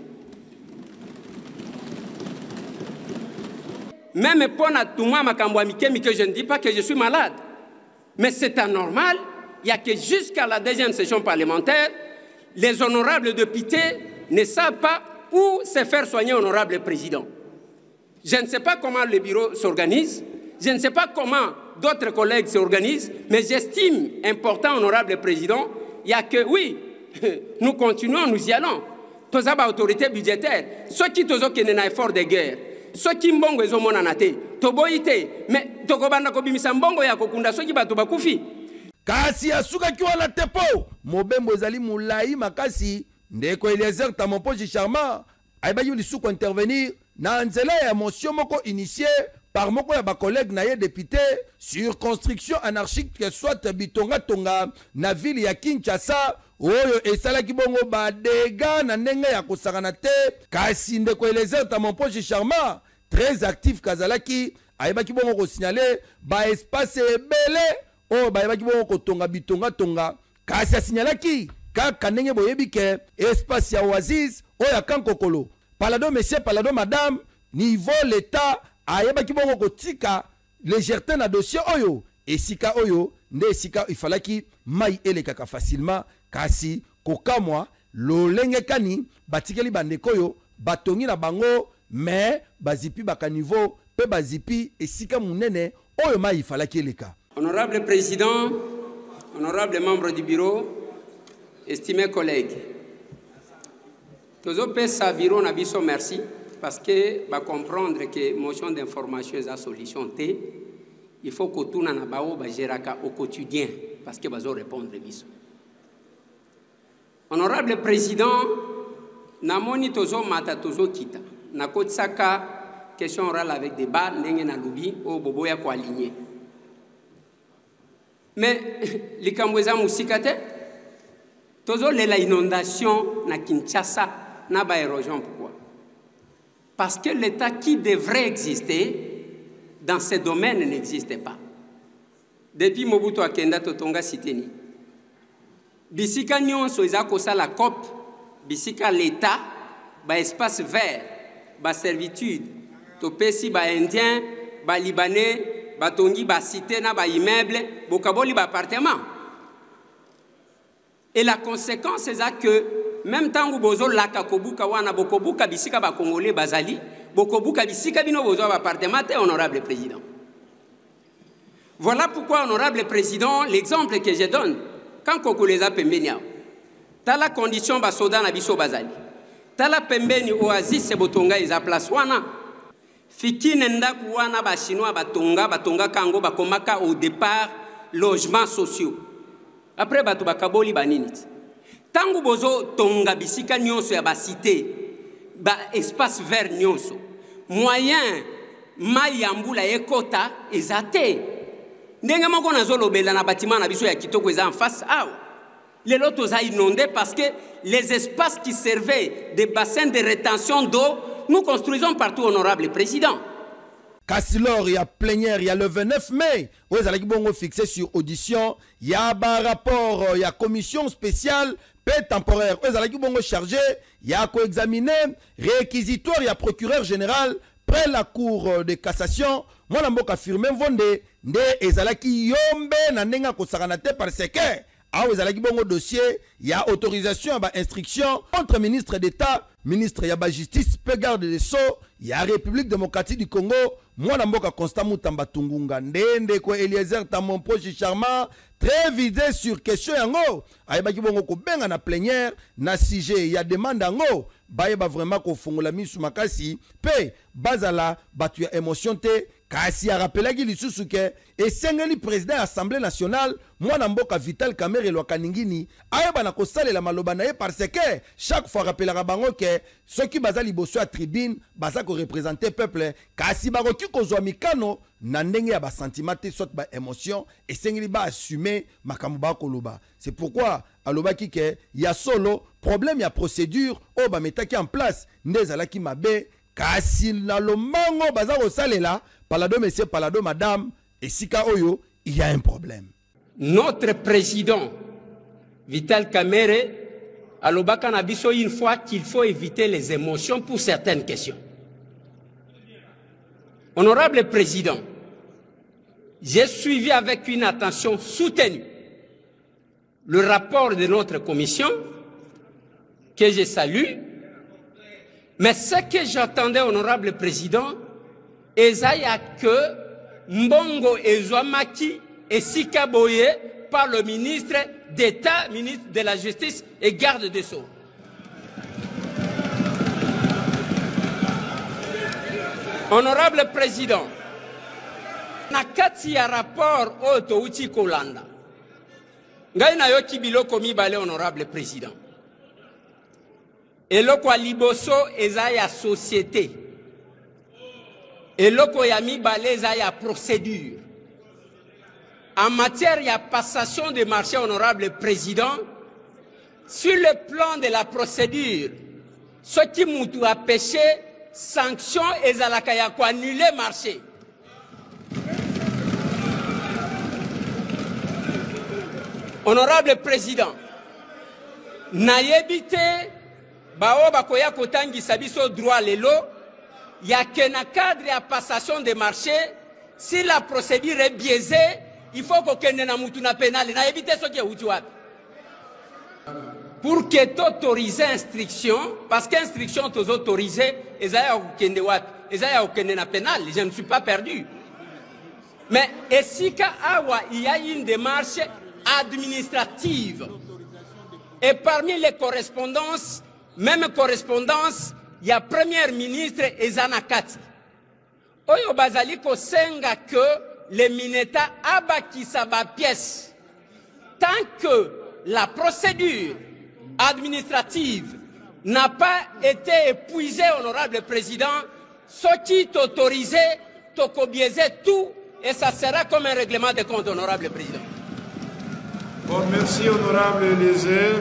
[SPEAKER 3] Même pour Natuma makambu amike, je ne dis pas que je suis malade. Mais c'est anormal, il y a que jusqu'à la deuxième session parlementaire, les honorables députés ne savent pas où ou se faire soigner, honorable président. Je ne sais pas comment le bureau s'organise, je ne sais pas comment d'autres collègues s'organisent, mais j'estime important, honorable président, il y a que, oui, nous continuons, nous y allons. Tous les autorités budgétaires, ceux qui ont un effort de guerre, ceux qui ont un effort de guerre, mais tokobanda kobimisa mbongo ya kokunda soki bato bakufi.
[SPEAKER 8] Kasi asuka kiwa la tepo, mobembo ezali mulai makasi, ndeko Eliezer Tamompoji Charmant, aibaki lisuku intervenir na nzela ya motion moko initié par moko ya ba collègue na ye député sur construction anarchique que soit bitonga tonga na ville ya Kinshasa oyo esalaki bongo ba dégâts na ndenge ya kosakana te. Kasi ndeko Eliezer Tamompoji Charmant très actif kazalaki ayebaki bongo ko signaler ba espace ebele oyo bayebaki bongo kotonga bitonga tonga. Kasi asignalaki kaka ndenge boyebi ke espace ya Oasis oyo Kankokolo palado monsieur palado madame niveau l'état ayebaki bongo kotika légèreté na dossier oyo esika oyo nde esika ifalaki mai elekaka facilement. Kasi kokamwa lolenge kani batikeli bandeko oyo batongi na bango mais bazipi baka niveau pe bazipi esika munene oyo mai ifalaki eleka.
[SPEAKER 3] Honorable président, honorable membre du bureau, estimés collègues, tous pesa bureau na biso merci parce que va comprendre que motion d'information est la solution T. Il faut que tout na bao ba geraka au quotidien parce que bazo répondre biso. Honorable président, namoni tozo mata tozo kita. Na kotsaka question orale avec débat ndenge na lubi o bobo ya ko aligner. Mais likamweza musikate tozo la inondation na Kinshasa na ba érosion. Pourquoi? Parce que l'État qui devrait exister dans ce domaine n'existe pas. Depuis Mobutu Akenda Totonga Siteni, bisika nyonso ezako sala COP, bisika l'État ba espace vert, ba servitude, topesi ba indien, ba libanais, ba tongi ba cité na ba immeuble, bokaboli ba appartement. Et la conséquence c'est que même temps où bozo laka kobuka wana bokobuka bisika ba congolais bazali, bokobuka bisika bino bozo ba appartement, honorable président. Voilà pourquoi, honorable président, l'exemple que je donne, quand Kokoleza Pembeni, t'as la condition ba soda na biso bazali, t'as la Pembeni oasis se botonga eza place wana, fiki nenda kuwana ba chinois batonga kango bakomaka au départ logements sociaux. Après batu bakaboli baniniti. Tangu bozo tonga bisika nyonso ya ba cité, ba espace vert nyonso, moyen mayambula ekota ezate. Ndenge moko nazolobela na bâtiment na biso ya kitoko eza en face awa. Les lotos a inondé parce que les espaces qui servaient des bassins de rétention d'eau, nous construisons partout, honorable président.
[SPEAKER 8] Kassilor, il y a plénière, il y a le 29 mai. Où ils allaient fixé sur audition. Il y a un rapport, il y a commission spéciale, paix temporaire. Où ils allaient chargé, il y a co-examiné, réquisitoire, il y a procureur général, près la cour de cassation. Moi, je suis affirmé, nde ezalaki yombe na ndenga kosakanate parce que awo ezalaki bongo dossier il y a autorisation à ba instruction contre ministre d'État, ministre ya ba justice, pe garde des sceaux, il y a République démocratique du Congo, moi na mboka Constant Mutamba Tungunga ndende ko Eliezer Tamompoji Charmant très vidé sur question yango ayebaki bongo ko benga na plénière na sujet ya demande yango bayeba vraiment ko fungola misu makasi pe bazala batu ya émotion te. Kasi a rappelé qu'il y et sengeli président de l'Assemblée nationale, moi namboka Vital Kamerhe Lwakaningini, ayeba na kosale la malobana parce que chaque fois rappelé la bango que ceux qui bazali bosso à tribune, baza ko représenter peuple, kasi baroki kozwa mikano na ndenge ya ba sentiment te soit ba émotion et sengeli ba assumer makambo ba koloba. C'est pourquoi alobaki que ya solo problème ya procédure o ba metaki en place ndezalaki mabe kasi na lomango baza ko salela. Palado monsieur, palado madame, et sika oyo, il y a un problème.
[SPEAKER 3] Notre président, Vital Kamerhe, a l'obaka na biso une fois qu'il faut éviter les émotions pour certaines questions. Honorable président, j'ai suivi avec une attention soutenue le rapport de notre commission, que je salue, Mais ce que j'attendais, honorable président, ezaya que Mbongo Ezouamaki et Sikaboye par le ministre d'État, ministre de la Justice et garde des Sceaux. Honorable président, nakati ya rapport oto uti kolanda. Ngai na yo kibiloko mibale honorable président. Eloko ya liboso eza ya société. Eloko ya mibale eza ya procédure. En matière de passation de marché, honorable président, sur le plan de la procédure, ce qui moutou a péché, sanction ezalaka ya ko annuler marché. Honorable président, naïebité, bao bakoya kotangi sabiso droit lelo, ya que na cadre ya passation de marché, si la procédure est biaisée, il faut que na mutuna pénal, naïebité ce qui est outuat. Pour que tu autorises instruction, parce qu'instruction tu autorise, ezaya okende na pénal, je ne suis pas perdu. Mais esika awa, il y a une démarche administrative. Et parmi les correspondances, même correspondance, il y a Premier ministre Ezanakati. Oyo bazali ko senga que les mineta abakisa ba pièce. Tant que la procédure administrative n'a pas été épuisée, honorable président, ce qui est autorisé, tokobiaiser tout, et ça sera comme un règlement de compte, honorable président.
[SPEAKER 9] Bon, merci, honorable Eliezer.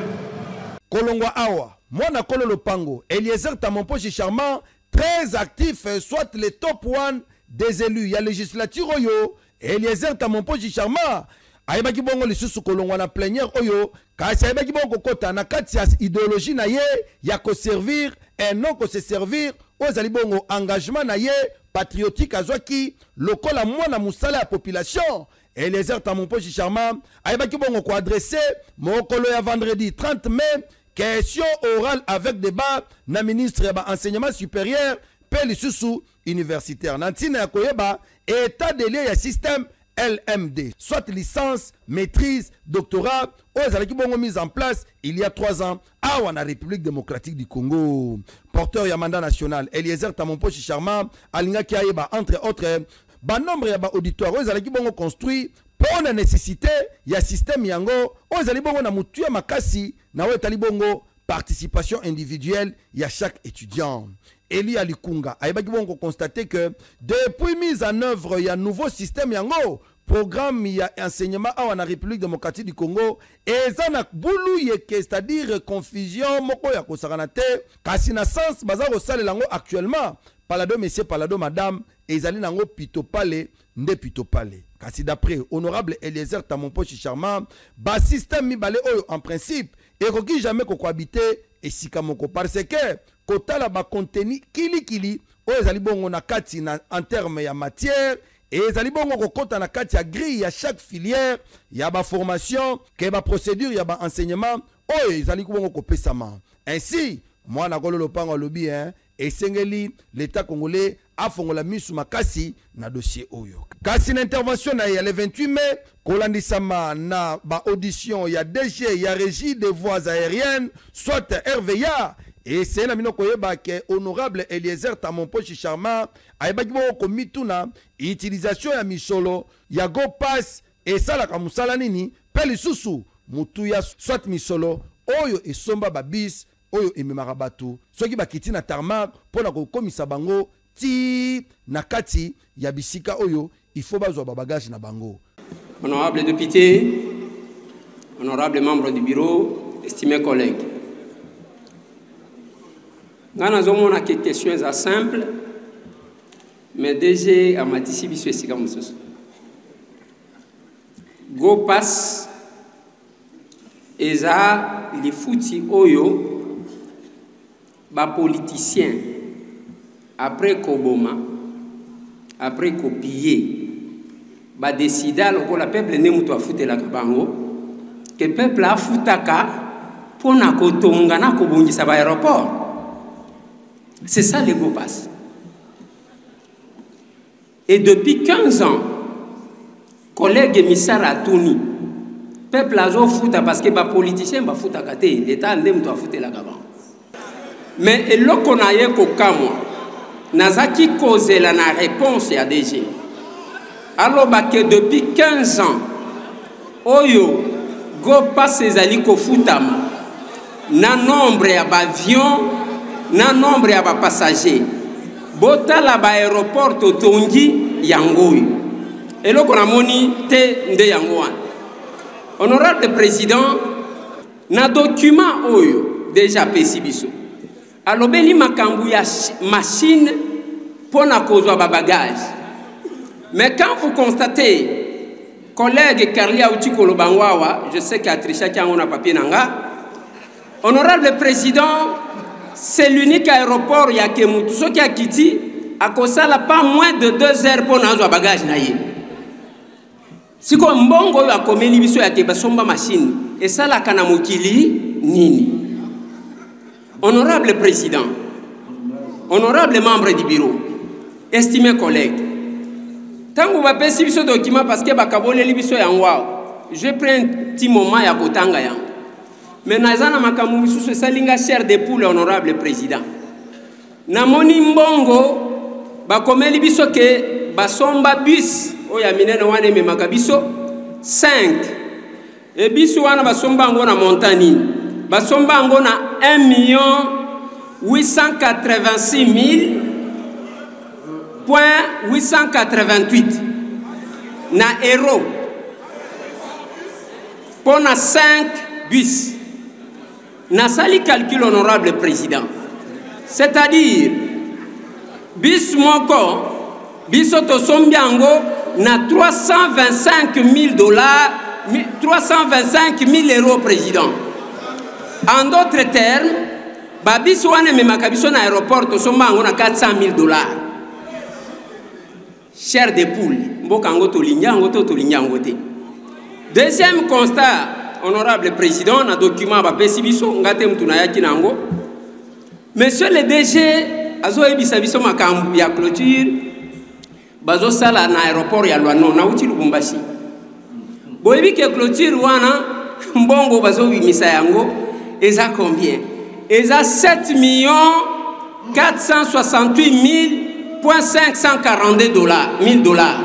[SPEAKER 8] Kolongwa Awa, Mwana Kolo Lopango, Eliezer Tamompochi Charmant, très actif, soit les top 1 des élus. Il y a législature Oyo, Eliezer Tamompochi Charmant. Aïbaki bongo lisusu kolongwa na plénière oyo kasi aïbaki bongo kota na kati ya idéologie na ye ya ko servir et non ko se servir aux ali bongo engagement na ye patriotique azwaki lokola mwana musala ya population. Eliezer Tamompochi Charmant aïbaki bongo ko adresser mokolo ya vendredi 30 mai question orale avec débat na ministre ya enseignement supérieur pe lisusu universitaire nantina ya koyeba état de lieu ya système LMD, soit licence, maîtrise, doctorat, aux qui bongo mise en place il y a 3 ans à la République démocratique du Congo. Porteur ya mandat national, Eliezer Tamompochi Charmant, alinga ki aïba entre autres, ba nombre ya ba auditoire, aux qui bongo construit pour la nécessité ya système yango, aux bongo na mutu ya makasi, na wetali bongo participation individuelle ya chaque étudiant. Eli Alikunga a constaté que depuis mise en œuvre il y a un nouveau système yango programme il y a enseignement à la République démocratique du Congo et ça n'a boulou c'est-à-dire confusion moko ya kosaranate kasi na sens bazar au sale lango actuellement palado messieurs palado madame et zali nango pito pale nde pito pale kasi d'après honorable Eliezer Tamompochi Charmant ba système mibale oyo en principe et qui jamais ko cohabiter et sikamoko parce que kotala ba contenu kili oyo ezali bongo na kati na en terme ya matière et ezali bongo kokota na kati ya grille ya chaque filière ya ba formation ke ba procédure ya ba enseignement oyo ezali bongo kopesama. Ainsi mwana Kolo Lopango lobi et sengeli l'état congolais afongola misu makasi na dossier oyo. Kasi na intervention na ya le 28 mai kolandisama na ba audition ya DG ya régie des voies aériennes soit RVA. Et c'est la minoko yeba que honorable Eliezer Tamompochi Charmant a yeba kibo komituna utilisation ya misolo ya go pass et sala kamusala nini peli susu mutuya soit misolo oyo esomba babis oyo ememaka batu soki bakiti na tarmac pona kokomisa bango ti nakati ya bisika oyo il faut bazwa babagage na bango.
[SPEAKER 3] Honorable député, honorable membre du bureau, estimés collègues. Nous avons des questions simples, mais déjà, à ma discipline, c'est comme ça. Go pass, et ça, les foutis oyo, les politiciens, après Koboma, après Kopiye, ba décida loko la peuple ne mutu afute la kabango, que peuple afutaka, pour na kotonga na kobongisa ba aéroport. C'est ça l'ego passe. Et depuis 15 ans, collègue Missara Touni, peuple a fouta parce que les politiciens ba fouta kate, l'État ndem to fouter la gaban. Mais lo konaye ko kamwa, nazaki cause la na réponse à DG. Alors que depuis 15 ans, oyo go passe ezali ko futama, na nombre ya avion, na nombre ya passagers. Bota la ba aéroport totongi yangoy. Et là qu'on a moni te nde yangoan. Honorable président, na document oyo déjà pesibiso. Alobeli makambu ya machine pour na kozwa ba bagage. Mais quand vous constatez, collègue Carlia Outikolo Bangwawa, je sais qu'Atrisha qui a un papier nanga, honorable président, c'est l'unique aéroport ya Kemutu. Ce qui a quitté, à cause la pas moins de 2 heures pour n'avoir bagage naïe. Si comme mbongo ya komeli biso ya kebasomba machine, et ça la kanamukili nini. Honorable président, honorable membre du bureau, estimés collègues, tant que vous avez ce document parce que bakabole libiso ya ngwao, je prends un petit moment ya kotanga ya. Mais nazana makamu misusu salinga chair de poule, honorable président. Namoni mbongo bakomeli biso ke basomba bus oya minene wane me makabiso 5 et biso wana basomba ngo na montani basomba ngo na 1,886,888 na euro pour na 5 bus. Na sali calcul, honorable président. C'est-à-dire, bis moko, bisoto sombiango, na 325 000 dollars, 325 000 euros, président. En d'autres termes, babis wane me makabiso na aéroport, to sombango na 400 000 dollars. Chair de poule, mbokango to linyango to linyango te. Deuxième constat, honorable président, na document ba pesibiso ngate mtuna yaki nango. Monsieur le DG azo ebisa biso makambu ya clôture bazo sala na aéroport ya Lwano na uti Lubumbashi. Boyebi ke clôture wana mbongo bazo bimisa yango eza combien? Eza 7 468 542 dollars.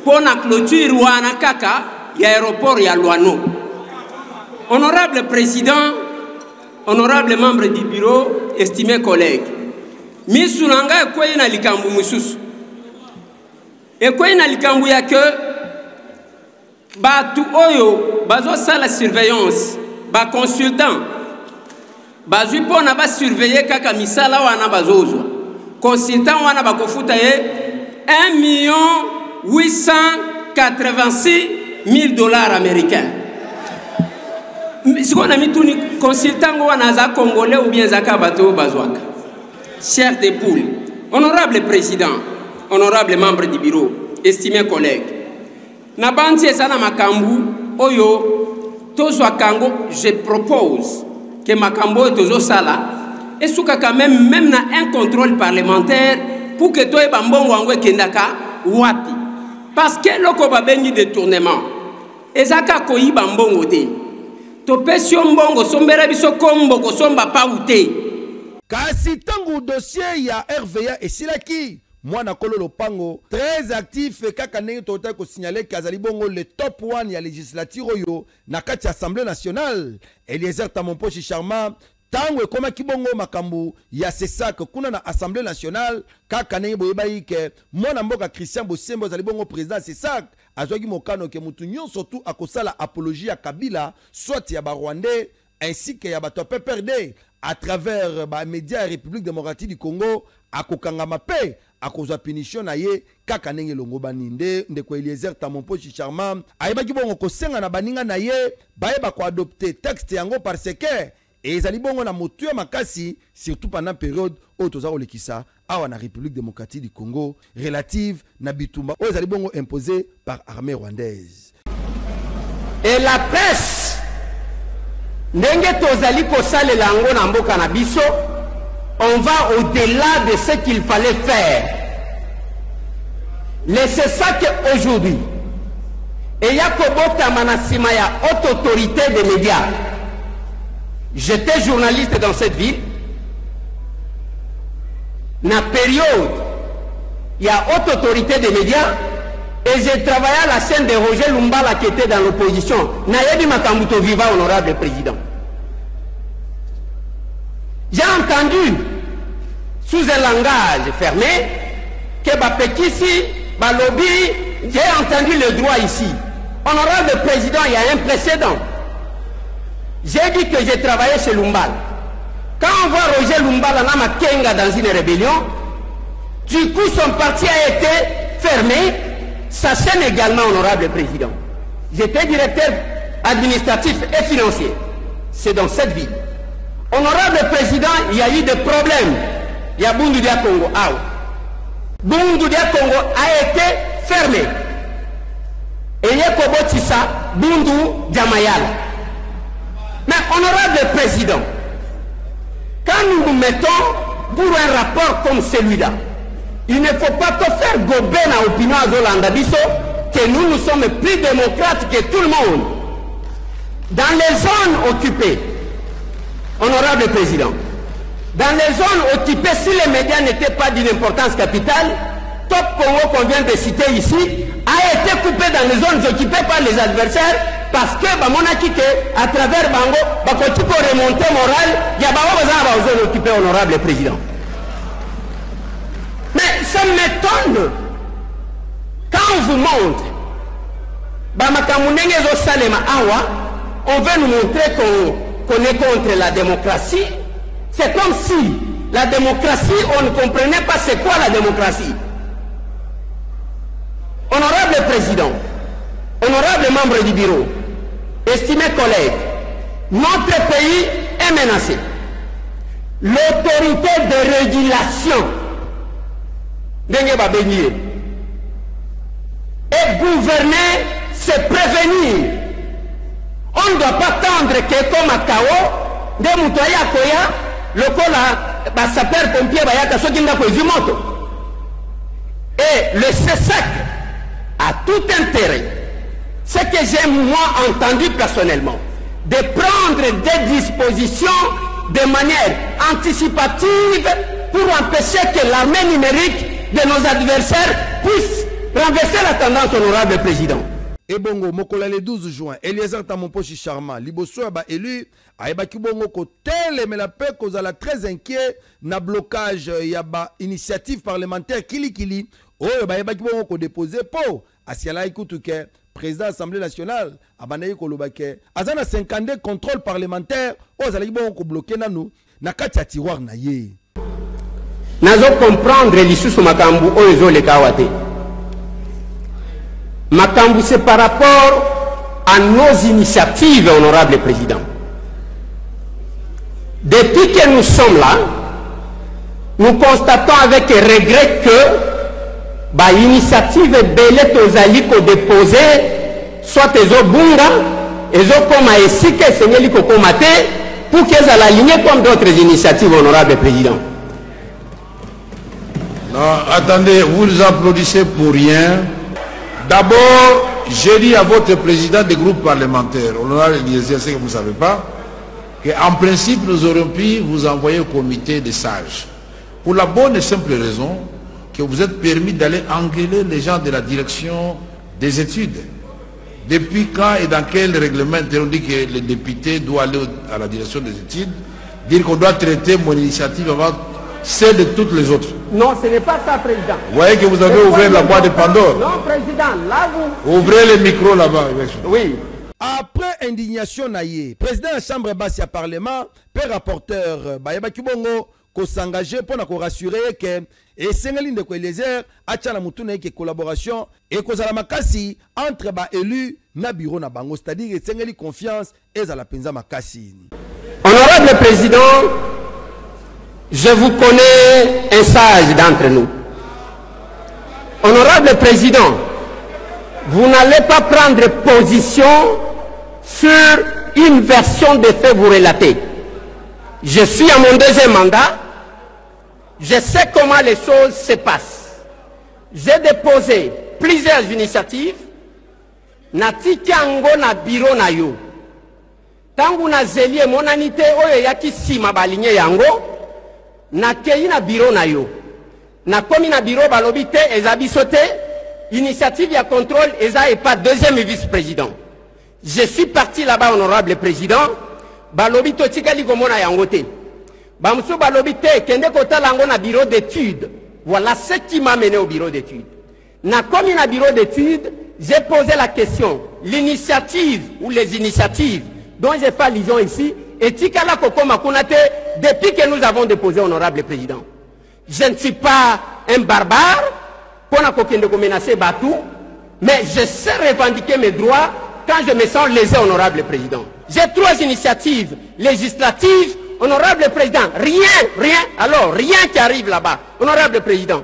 [SPEAKER 3] Pour la clôture wana kaka ya aéroport ya Lwano. Honorable président, honorable membre du bureau, estimés collègues, misunanga ekwe na likambu mususu. Ekwe na likambu ya que batu oyo bazo sala surveillance, ba consultant, bazu pona ba surveiller kaka misala wana bazozwa. Consultant wana bakofuta ye 1,886,000 dollars américains. Si on a mis tout consultant ou un congolais ou bien zaka bateau bazouaka. Chers des poules, honorable président, honorable membre du bureau, estimés collègues, Nabanti esana makambu oyo tozwa kango, je propose que makambo tozo sala et souka quand même na un contrôle parlementaire pour que toi bambongo angwe kendaka wapi. Parce que loko babengi détournement. Ezaka koyi bambongo te. Topesio mbongo sombera biso kombo ko somba pa ute.
[SPEAKER 8] Kasi tangu dossier ya RVA et Silaki, Mwana Kololo Pango, très actif et kaka ndenge tota ko signaler kazali bongo le top 1 ya législature oyo na kati Assemblée nationale. Eliezer Tamompo Charmant tango ekoma kibongo makambu ya CESAC kuna na Assemblée nationale kaka ndenge boyebai ke mwana mboka Christian Bosembo azali bongo président CESAC azwaki mokano ke mutu nyon surtout akosala apologie ya Kabila soit ya ba Rwandais ainsi que ya bato PPRD à travers les médias de la République démocratique du Congo, à Kokangama Pe, à cause de punition na ye, kaka nenge longo baninde, ndeko Eliezer Tamompo Charmant, aïba ki bongo ko senga na baninga na ye, baeba ko adopter texte yango parce que, et ezali bongo na motu ya makasi, surtout pendant période où toza olekisa, awa na République démocratique du Congo, relative na bitumba, où ezali bongo imposé par armée rwandaise.
[SPEAKER 3] Et la presse, ndenge tozali kosalela yango na mboka na biso, on va au-delà de ce qu'il fallait faire. Mais c'est ça qu'aujourd'hui, et Yakobo Tamanasimaya, haute autorité des médias, j'étais journaliste dans cette ville, na période, il y a haute autorité des médias, et j'ai travaillé à la chaîne de Roger Lumbala qui était dans l'opposition. Nayebi Makambuto Viva, honorable président. J'ai entendu, sous un langage fermé, que Bapekisi, Balobi, j'ai entendu le droit ici. Honorable président, il y a un précédent. J'ai dit que j'ai travaillé chez Lumbala. Quand on voit Roger Lumbala Nama Kenga dans une rébellion, du coup son parti a été fermé, sa chaîne également, honorable président. J'étais directeur administratif et financier. C'est dans cette ville. Honorable président, il y a eu des problèmes. Il y a Bundudia Congo. Bundudia Congo a été fermé. Et il y a Kobotissa, Bundu Djamayala. Mais honorable président, quand nous nous mettons pour un rapport comme celui-là, il ne faut pas te faire gober dans l'opinion à Zolandabiso que nous sommes plus démocrates que tout le monde. Dans les zones occupées, honorable président, dans les zones occupées, si les médias n'étaient pas d'une importance capitale, Top Congo qu'on vient de citer ici a été coupé dans les zones occupées par les adversaires parce que à travers Bango, il faut remonter moral, il y a des zones occupées, honorable président. Mais ça m'étonne quand on vous montre on veut nous montrer qu'on est contre la démocratie. C'est comme si la démocratie, on ne comprenait pas c'est quoi la démocratie. Honorable président, honorable membre du bureau, estimés collègues, notre pays est menacé. L'autorité de régulation et gouverner, c'est prévenir. On ne doit pas attendre que comme à Kao, des moutouaya koya, le cola, sapeur pompier, bayaka, ce qui n'a pas eu moto. Et le CESAC a tout intérêt, ce que j'ai moi entendu personnellement, de prendre des dispositions de manière anticipative pour empêcher que l'armée numérique de nos adversaires puisse renverser la tendance, honorable président.
[SPEAKER 8] Et bongo, mokola le 12 juin, Eliezer Tamomposhi Charma, liboso ba élu, aïbaki bongo ko tele mais la paix cause la très inquiet na blocage yaba initiative parlementaire kili oh ba aïbaki bongo ko déposer po asiala ikutu ke président de l'Assemblée nationale abanayi ko lobake azana 52 contrôle parlementaire oh zalaki bongo ko bloquer nanu na kati ya tiroir na ye.
[SPEAKER 3] Nazo comprendre lisusu makambu oyo le kawate. Makambu, c'est par rapport à nos initiatives, honorable président. Depuis que nous sommes là, nous constatons avec regret que l'initiative Bellet aux Aliko déposée, soit les Obunga, les Okoma et Sike, Seigneur Komate, pour qu'elles soient alignées comme d'autres initiatives, honorable président.
[SPEAKER 1] Non, attendez, vous nous applaudissez pour rien. D'abord, j'ai dit à votre président des groupes parlementaires, honorable Eliezer, ce que vous ne savez pas, qu'en principe, nous aurions pu vous envoyer au comité des sages. Pour la bonne et simple raison que vous êtes permis d'aller engueuler les gens de la direction des études. Depuis quand et dans quel règlement on dit que le député doit aller à la direction des études, dire qu'on doit traiter mon initiative avant celle de toutes les autres.
[SPEAKER 3] Non, ce n'est pas ça, président.
[SPEAKER 1] Vous voyez que vous avez ouvert la boîte de Pandore.
[SPEAKER 3] Non, président, là vous...
[SPEAKER 1] Ouvrez les micros là-bas.
[SPEAKER 3] Oui.
[SPEAKER 8] Après indignation naïe, président de la Chambre basse du Parlement, père rapporteur, Bayaba Kibongo, qu'on s'engageait pour rassurer que et Sengaline de Eliezer a tchana mutuna que collaboration et qu'on a la makasi entre ba élus na bureau na bango, c'est-à-dire que Sengali confiance et à la penza makasi.
[SPEAKER 3] Honorable président, je vous connais un sage d'entre nous. Honorable président, vous n'allez pas prendre position sur une version des faits vous relatez. Je suis à mon deuxième mandat. Je sais comment les choses se passent. J'ai déposé plusieurs initiatives. Natiki ango na bureau na yo. Tangu na zelie monanite oyo yaki sima balinye yango. Na kei na bureau na yo. Na komi na bureau balobite ezabisote. Initiative ya contrôle eza et pas deuxième vice-président. Je suis parti là-bas, honorable président. Balobito tikali komona yangote. Bamsou balobite kende kota lango na bureau d'études. Voilà ce qui m'a mené au bureau d'études. Na komi na bureau d'études, j'ai posé la question. L'initiative ou les initiatives dont j'ai fait allusion ici, et tikala koko makunate depuis que nous avons déposé, honorable président. Je ne suis pas un barbare pour ne menacer Batou, mais je sais revendiquer mes droits quand je me sens lésé, honorable président. J'ai 3 initiatives législatives, honorable président. Rien, alors rien qui arrive là-bas, honorable président.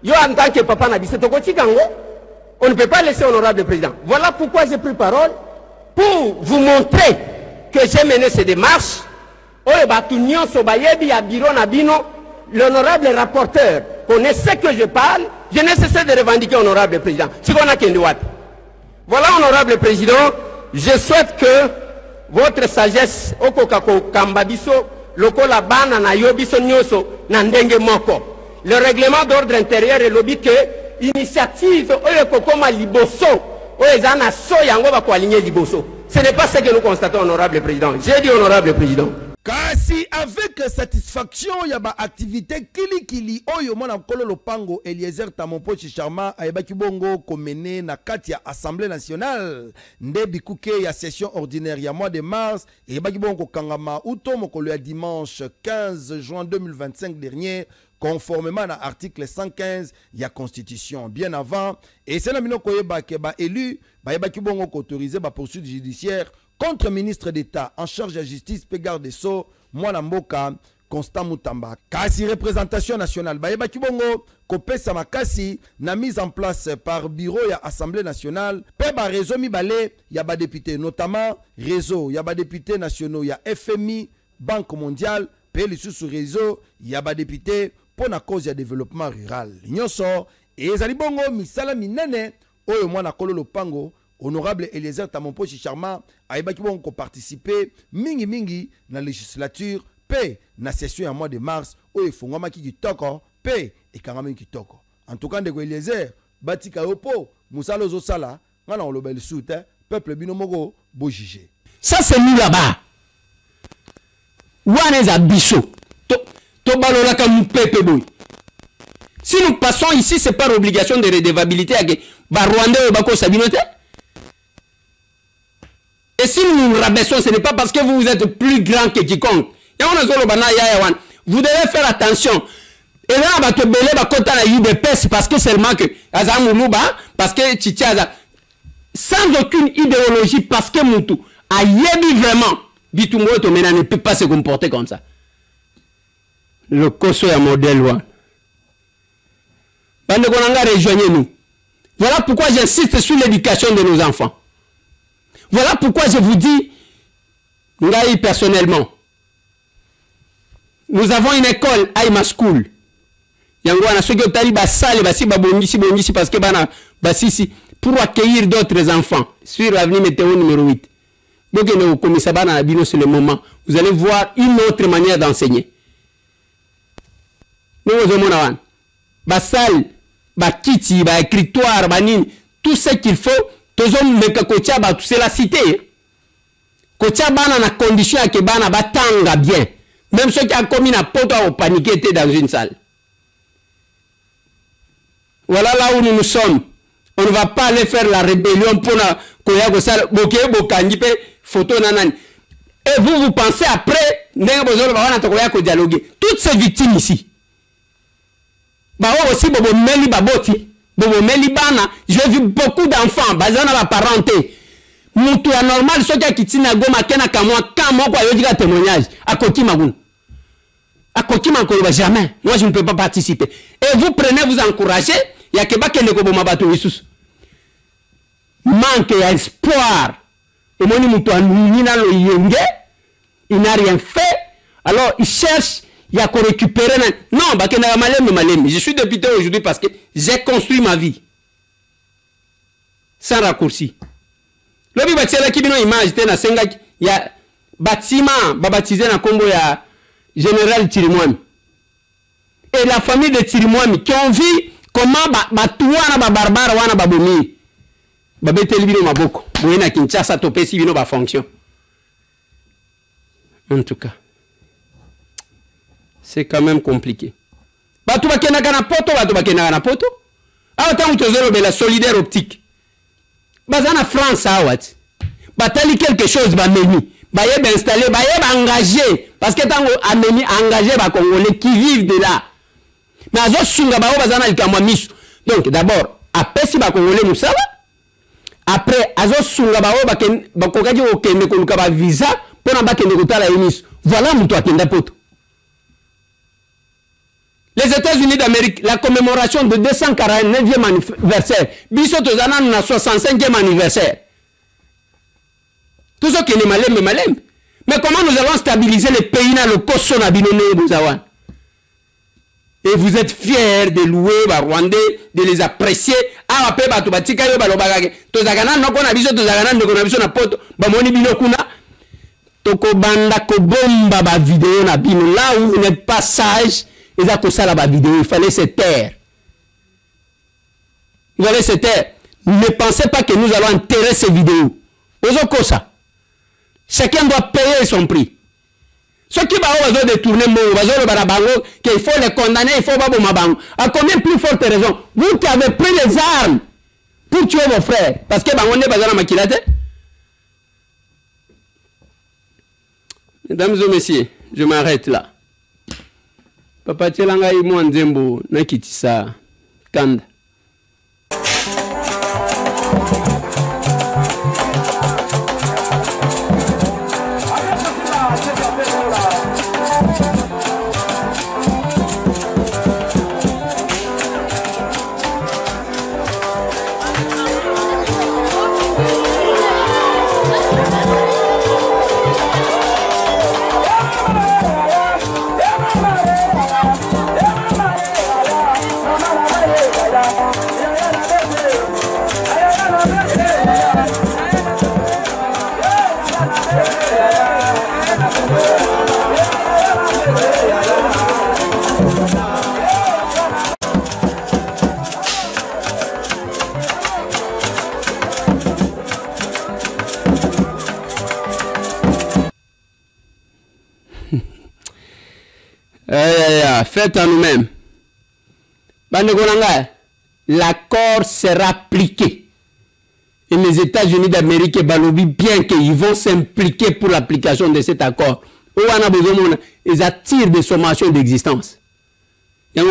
[SPEAKER 3] Yo en tant que papa n'a dit c'est on ne peut pas laisser honorable président. Voilà pourquoi j'ai pris parole pour vous montrer que j'ai mené ces démarches. L'honorable rapporteur connaissait que je parle, je n'ai cessé de revendiquer honorable président. Voilà, honorable président, je souhaite que votre sagesse, le règlement d'ordre intérieur est l'objet que initiative, ce n'est pas ce que nous constatons, honorable président. J'ai dit honorable président.
[SPEAKER 8] Kasi avec satisfaction yaba activité kili oyo mona kolo lopango Eliezer Tamompo Chicharma ayebaki bongo komene na kati ya Assemblée nationale nde bikuke ya session ordinaire ya mois de mars ayebaki bongo kangama uto mokolo ya dimanche 15 juin 2025 dernier conformément à l'article 115 de la Constitution. Bien avant, et c'est la minoko yeba ke ba élu ba yebaki bongo autorisé ba poursuite judiciaire contre ministre d'État en charge de la justice, Pégard de Sceaux, Mwana Mboka, Constant Moutamba. Kasi représentation nationale, Bayeba Kibongo, Kopesa Makasi, na mise en place par bureau ya Assemblée nationale, Peba réseau Mibale, yaba député, notamment réseau, yaba député nationaux, ya FMI, Banque mondiale, Peli sous réseau, yaba député, pour la cause ya développement rural. Nyonso, et Zalibongo, Misala Minene, Oyo Mwana Kolo Lopango, honorable Eliezer Tamompo Chicharma ayebaki bon ko participer mingi na législature pe na session en mois de mars oyo efongama ki kitoko pe ekangama kitoko. En tout cas ndeko Eliezer batika yopo musalo zo sala ngana olobeli soute peuple bino moko bo juger.
[SPEAKER 3] Ça c'est nous là-bas. Waneza biso to balola comme peuple boy. Si nous passons ici c'est par obligation de redevabilité à ba Rwanda bako sabinote. Et si nous nous rabaissons, ce n'est pas parce que vous êtes plus grand que quiconque. Vous devez faire attention. Et là, parce que seulement que parce que Tchitchaza, sans aucune idéologie, parce que Moutou a yébi vraiment, Bitumbo Tomena ne peut pas se comporter comme ça. Le Koso est un modèle. Rejoignez-nous. Voilà pourquoi j'insiste sur l'éducation de nos enfants. Voilà pourquoi je vous dis, personnellement, nous avons une école, Aïma School. Pour accueillir d'autres enfants sur l'avenue météo numéro 8. Donc, c'est le moment. Vous allez voir une autre manière d'enseigner. Nous avons salle, kiti, écritoire, tout ce qu'il faut. C'est la cité. Kotia bana na condition que bana batanga bien. Même ceux qui ont commis na poto au paniqué étaient dans une salle. Voilà là où nous sommes. On ne va pas aller faire la rébellion pour na koya ko sala boké bokangi pe photo nanani. Et vous pensez après ndenge bozolo ba wana to koya ko dialoguer. Toutes ces victimes ici. Ba aussi bobo meli baboti. J'ai vu beaucoup d'enfants, bazana la parenté. Moutou anormal, ceux qui tina goma kena kamwa, quand moi quoi y'a témoignage, à Koki Magoun. À Koki Magoun, jamais. Moi je ne peux pas participer. Et vous prenez, vous encouragez, il y a que baké le kobo mabato Yesus. Manque, il y a espoir. Et moi, moutou anina lo yenge, il n'a rien fait. Alors il cherche, Il y a qu'on récupérer. Non, je suis député aujourd'hui parce que j'ai construit ma vie. Sans raccourci. Lobi batiela qui bino image tena senga ya bâtiment baptisé na kombo ya général Tirimwami. Et la famille de Tirimwami qui ont vu comment batouana ba barbare wana babomi. Babeteli bino maboko. Boyena Kinshasa topesi bino ba fonction. En tout cas, c'est quand même compliqué. Batu bakena kana poto, batu bakena kana poto. Ah tant tozelo bela solidaire optique. Bazana France awat. Batali quelque chose ba meni. Ba yeb installer, ba yeb engagé parce que tango ameni engagé ba congolais qui vivent de là. Mais azo sunga ba bazana likamwa misu. Donc d'abord, après si ba congolais musala, après azo sunga ba ba kokaji okende koluka ba visa pour na ba kende kotala misu. Voilà muto akenda poto. Les États-Unis d'Amérique, la commémoration de 249e anniversaire. Biso tozana na 65e anniversaire. Tout ce qui est malem. Mais comment nous allons stabiliser les pays dans le Koso na binone Bouzawan? Et vous êtes fiers de louer les Rwandais, de les apprécier. Ah, après, tu vas tika yo balobagage. Tozagana noko na biso tozagana ndeko na biso na poto. Ba moni bino kuna. Toko banda ko bomba ba vidéo na bino. Là où vous n'êtes pas sage. Ils ont ça la vidéo, il fallait se taire. Il fallait se taire. Ne pensez pas que nous allons enterrer ces vidéos. Osoko ça. Chacun doit payer son prix. Ceux qui vont détourner qu'il faut les condamner, il faut pas bon mabango. À combien plus forte raison? Vous qui avez pris les armes pour tuer vos frères. Parce que on est bazar makilate. Mesdames et messieurs, je m'arrête là. Papa Tchelanga imo nzembo na kitisa kanda. Faites à nous-mêmes. L'accord sera appliqué. Et les États-Unis d'Amérique balobi bien qu'ils vont s'impliquer pour l'application de cet accord. Ils attirent des sommations d'existence. Mais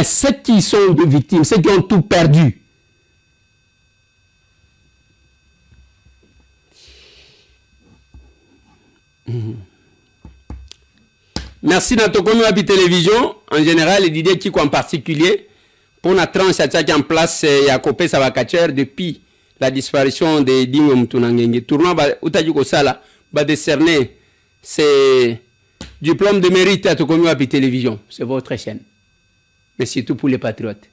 [SPEAKER 3] ceux qui sont des victimes, ceux qui ont tout perdu, merci Natokomi Wapi Télévision en général et Didier Kiko en particulier pour la tranche qui en place Yakopé Savakacher depuis la disparition de Dingwe Moutounangenge. Tournoi Utadjiko Sala va décerner ses diplômes de mérite à Tokomi Wapi Télévision. C'est votre chaîne. Mais surtout pour les patriotes.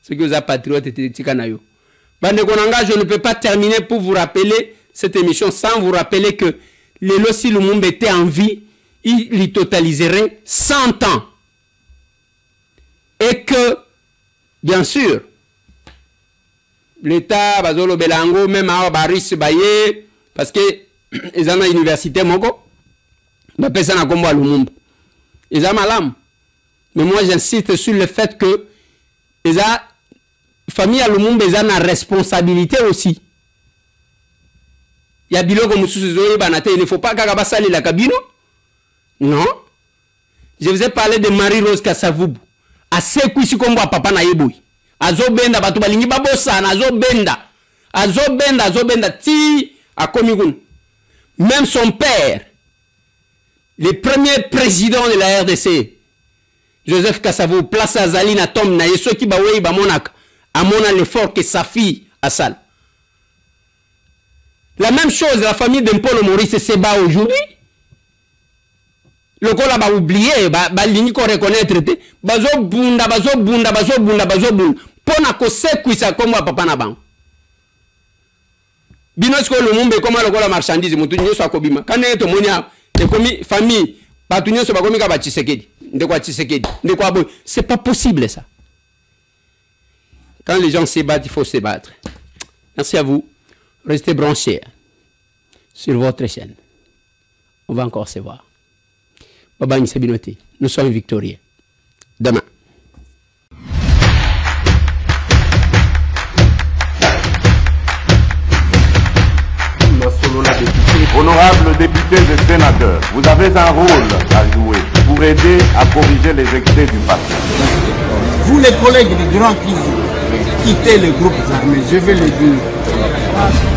[SPEAKER 3] Ceux qui sont patriotes et Tikanayo. Bandekonanga, je ne peux pas terminer pour vous rappeler cette émission sans vous rappeler que Lelo si Lumumba était en vie, il totaliserait 100 ans. Et que, bien sûr, l'État, Bazolo Belango, même à Baris Baye, parce que ils ont une université, Moko, ils ont un combat à Lumumba. Ils ont malam. Mais moi, j'insiste sur le fait que ils ont, famille à Lumumba, ils ont une responsabilité aussi. Il y a biloko mususu zoye banate, il ne faut pas kakabasali la kabino. Non. Je vous ai parlé de Marie-Rose Kassavoubou. Assez kuisi kombo a papa na yeboui. Azo benda batu balingi babosa na azo benda. Azo benda ti a komigoun. Même son père, le premier président de la RDC, Joseph Kassavoubou, place à Zali na tombe na yeso ki bawe ba monaka. A mona l'effort que sa fille a sal. La même chose, la famille d'Impolo Maurice se bat aujourd'hui. Le col a oublié, il faut reconnaître. Bazo bunda. Pona ko sekuisa comme papa na bango. Binosko le mumbe comme le la marchandise mutu nyoso akobima. Kana to monia e komi famille batu nyoso bakomi ka ba Tshisekedi. Ndekwa Tshisekedi. Ndekwa boy. C'est pas possible ça. Quand les gens se battent, il faut se battre. Merci à vous. Restez branchés sur votre chaîne. On va encore se voir. Baba Nsebinote, nous sommes victorieux. Demain.
[SPEAKER 10] Honorables députés et sénateurs, vous avez un rôle à jouer pour aider à corriger les excès du passé.
[SPEAKER 11] Vous les collègues du Grand qui quittez les groupes armés, je vais le dire.